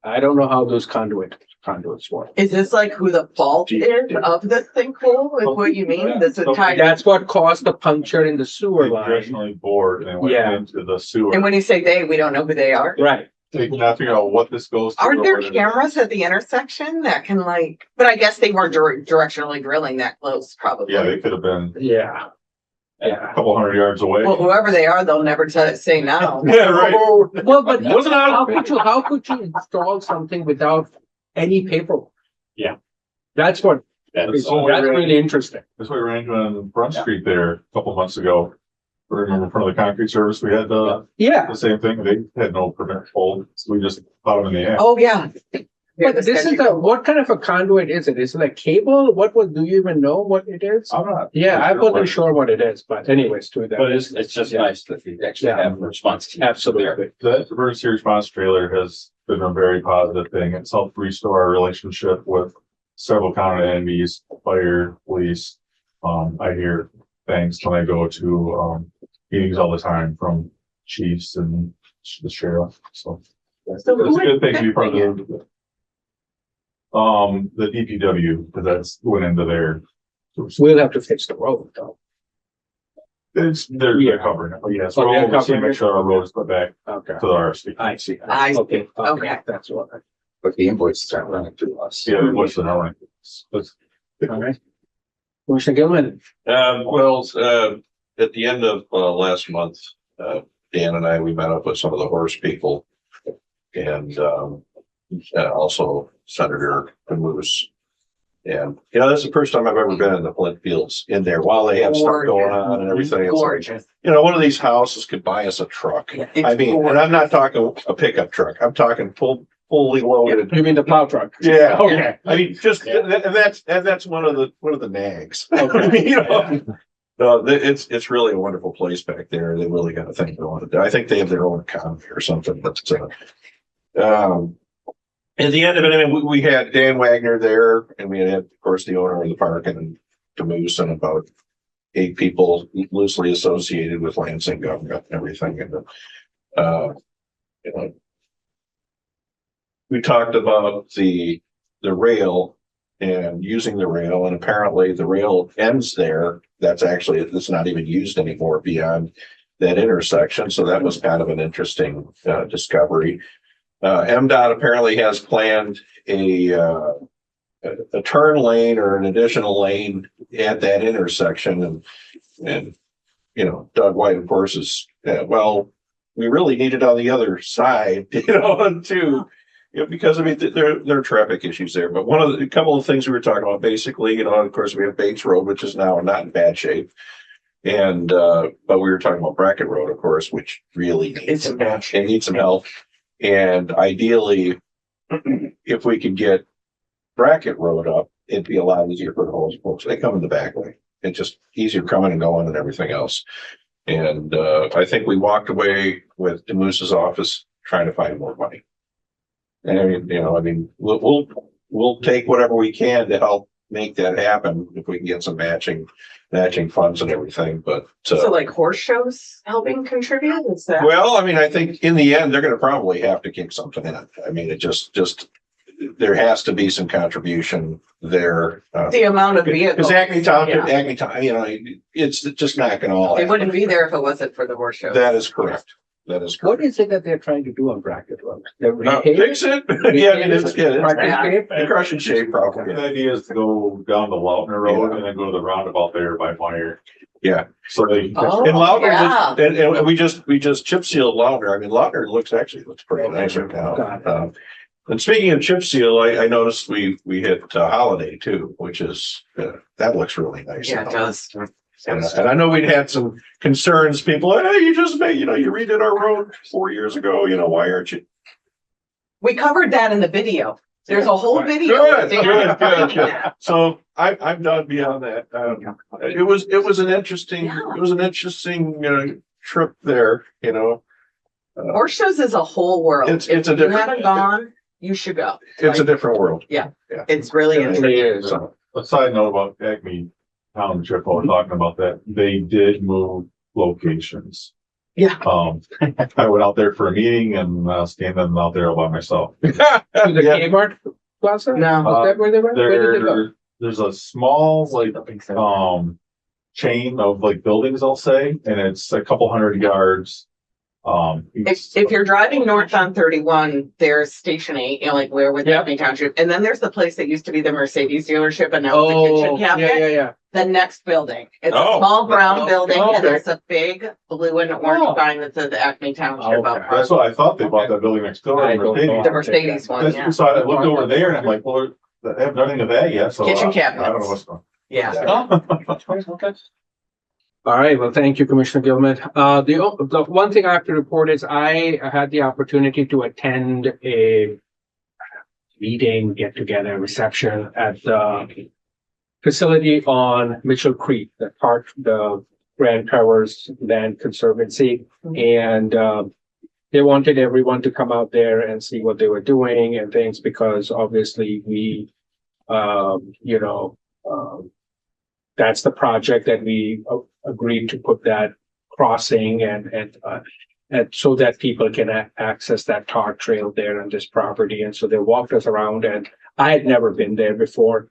I don't know how those conduits work. Is this like who the fault is of this thing? Cool, is what you mean? This is tied. That's what caused the puncture in the sewer line. Originally bored and went Yeah. into the sewer. And when you say they, we don't know who they are. Right. They cannot figure out what this goes to. Aren't or there what it is. cameras at the intersection that can but I guess they weren't directionally drilling that close, probably. Yeah, they could have been Yeah. a Yeah. couple hundred yards away. Well, whoever they are, they'll never say no. Yeah, right. Well, but Wasn't how could you install something without any paperwork? Yeah. That's That's really interesting. That's what we ran into on Front Street there a couple months ago. Remember in front of the concrete service, we had Yeah. the same thing. They had no permit hold, so we just caught them in the act. Oh, yeah. But this is what kind of a conduit is it? Is it like cable? Do you even know what it is? I'm not. Yeah, I sure wasn't what- sure what it is, but anyways, to that. But it's just nice that we actually Yeah. have a response team. Absolutely. The emergency response trailer has been a very positive thing. It's helped restore our relationship with several county entities, fire, police. I hear things when I go to, meetings all the time from chiefs and the sheriff, so. It's a good thing to be part of it. The DPW, because that's went into their. We'll have to fix the road though. They're covering it, yes, Oh, we're they're overseeing, covering make it? sure our road is put back Okay. to the RSD. I see. I see. Okay. Okay. That's what. But the invoices aren't running through us. Yeah, what's the number? All right. Commissioner Gilman. At the end of last month, Dan and I, we met up with some of the horse people. And also Senator Moose. And, that's the first time I've ever been in the Flint Fields in there while they have stuff going on and everything. It's like, Gorgeous. one of these houses could buy us a truck. I mean, and I'm not talking a pickup truck. I'm talking fully loaded. You mean the plow truck? Yeah. Okay. I mean, just, and that's one of the nags. It's really a wonderful place back there. They really got a thing going. I think they have their own economy or something, but, at the end of it, I mean, we had Dan Wagner there and we had, of course, the owner of the park and Camus and about 8 people loosely associated with Lansing government and everything. And, we talked about the rail and using the rail, and apparently the rail ends there. It's not even used anymore beyond that intersection. So that was kind of an interesting discovery. MDOT apparently has planned a turn lane or an additional lane at that intersection, and Doug White, of course, is we really need it on the other side, too. Because I mean, there are traffic issues there, but a couple of things we were talking about, basically, of course, we have Bates Road, which is now not in bad shape. And, but we were talking about Brackett Road, of course, which really needs some help. And ideally, if we could get Brackett Road up, it'd be a lot easier for those folks. They come in the back way. It's just easier coming and going and everything else. And, I think we walked away with DeMoose's office trying to find more money. And I mean, I mean, we'll take whatever we can to help make that happen if we can get some matching funds and everything, but, So like horse shows helping contribute, is that? well, I mean, I think in the end, they're gonna probably have to kick something in. I mean, it just, there has to be some contribution there. The amount of vehicles. Cause Acme Township, Yeah. Acme Town, it's just not gonna all. It wouldn't be there if it wasn't for the horse shows. That is correct. That is What correct. is it that they're trying to do on Bracket Road? They're Fix it. Yeah, I mean, it's Bracket shape? the crush and shape problem. The idea is to go down the Lautner Road and then go to the roundabout there by Meyer. Yeah. So they. Oh, And Lautner, yeah. and we just chip sealed Lautner. I mean, Lautner looks pretty nice right Got it. now. And speaking of chip seal, I noticed we hit Holiday too, which is, that looks really nice. Yeah, it does. And I know we'd had some concerns, people, hey, you just made, you redid our road 4 years ago, why aren't you? We covered that in the video. There's a whole video. Good, good. So I'm done beyond that. It was an interesting, trip there, Horse shows is a whole world. It's If a you different- haven't gone, you should go. it's a different world. It's really It interesting. really is. So, A side note about Acme Township, while we're talking about that, they did move locations. Yeah. I went out there for a meeting and standing out there all by myself. To the Kmart Plaza? No. Is that where they went? Where did they go? There's a small, like, chain of like buildings, I'll say, and it's a couple hundred yards. If you're driving north on 31, there's Station 8, like where with Yep. Acme Township. And then there's the place that used to be the Mercedes dealership and now it's a Oh, kitchen yeah, cabinet. yeah. The next building. It's a Oh. small brown building and Okay. there's a big blue and orange Oh. sign that says Acme Township Okay. up front. That's what I thought they bought that building next door. I don't know. The Mercedes one, yeah. So I looked over there and I'm like, well, they have nothing of that yet, so. Kitchen I don't cabinets. know what's going. Yeah. All right, well, thank you, Commissioner Gilman. The one thing I have to report is I had the opportunity to attend a meeting, get together, reception at the facility on Mitchell Creek, the Grand Traverse Land Conservancy. And they wanted everyone to come out there and see what they were doing and things, because obviously we, that's the project that we agreed to put that crossing and so that people can access that tar trail there on this property. And so they walked us around, and I had never been there before.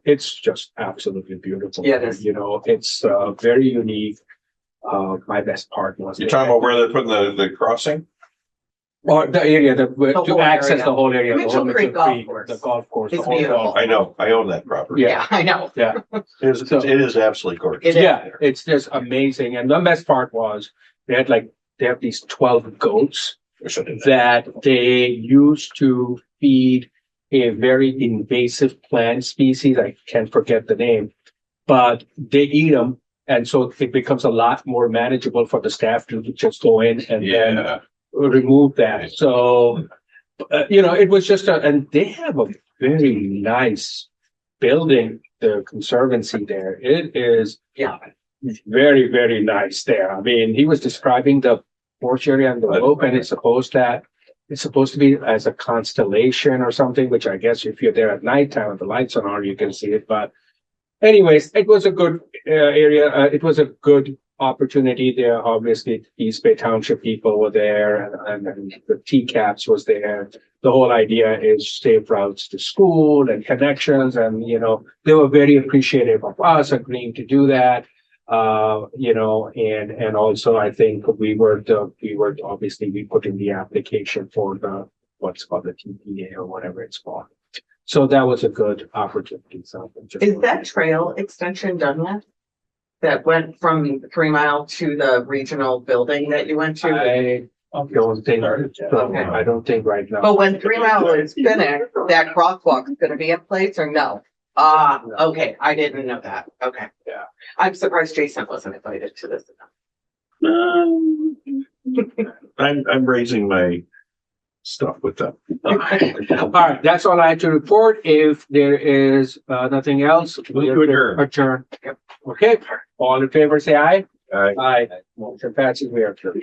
It's just absolutely beautiful. Yeah, it is. It's very unique. My best part was. you're talking about where they're putting the crossing? Or the area The to whole access area. the whole area. the whole Mitchell Creek Golf Course. The golf course. It's the whole beautiful. golf- I know, I own that property. Yeah. Yeah, I know. It is absolutely gorgeous. It is. Yeah, it's just amazing. And the best part was they have these 12 goats that they used to feed a very invasive plant species. I can't forget the name, but they eat them. And so it becomes a lot more manageable for the staff to just go in and then remove that. So, it was just and they have a very nice building, the conservancy there. It is very, very nice there. I mean, he was describing the porch area and the slope, and it's supposed to be as a constellation or something, which I guess if you're there at nighttime with the lights on, you can see it. But anyways, it was a good area. It was a good opportunity there. Obviously, East Bay Township people were there, and the TCAPS was there. The whole idea is safe routes to school and connections, and they were very appreciative of us agreeing to do that. And also I think we put in the application for what's called the TPA or whatever it's called. So that was a good opportunity. So Is that trail extension done yet? That went from 3 Mile to the regional building that you went to? I don't think, Okay. I don't think right now. But when 3 Mile is finished, that crosswalk is gonna be in place or no? Ah, okay, I didn't know that. Okay. Yeah. I'm surprised Jason wasn't invited to this. I'm raising my stuff with them. All right, that's all I had to report. If there is nothing else, we adjourn. Okay, all in favor, say aye. Aye. Aye. Motion passes. We are adjourned.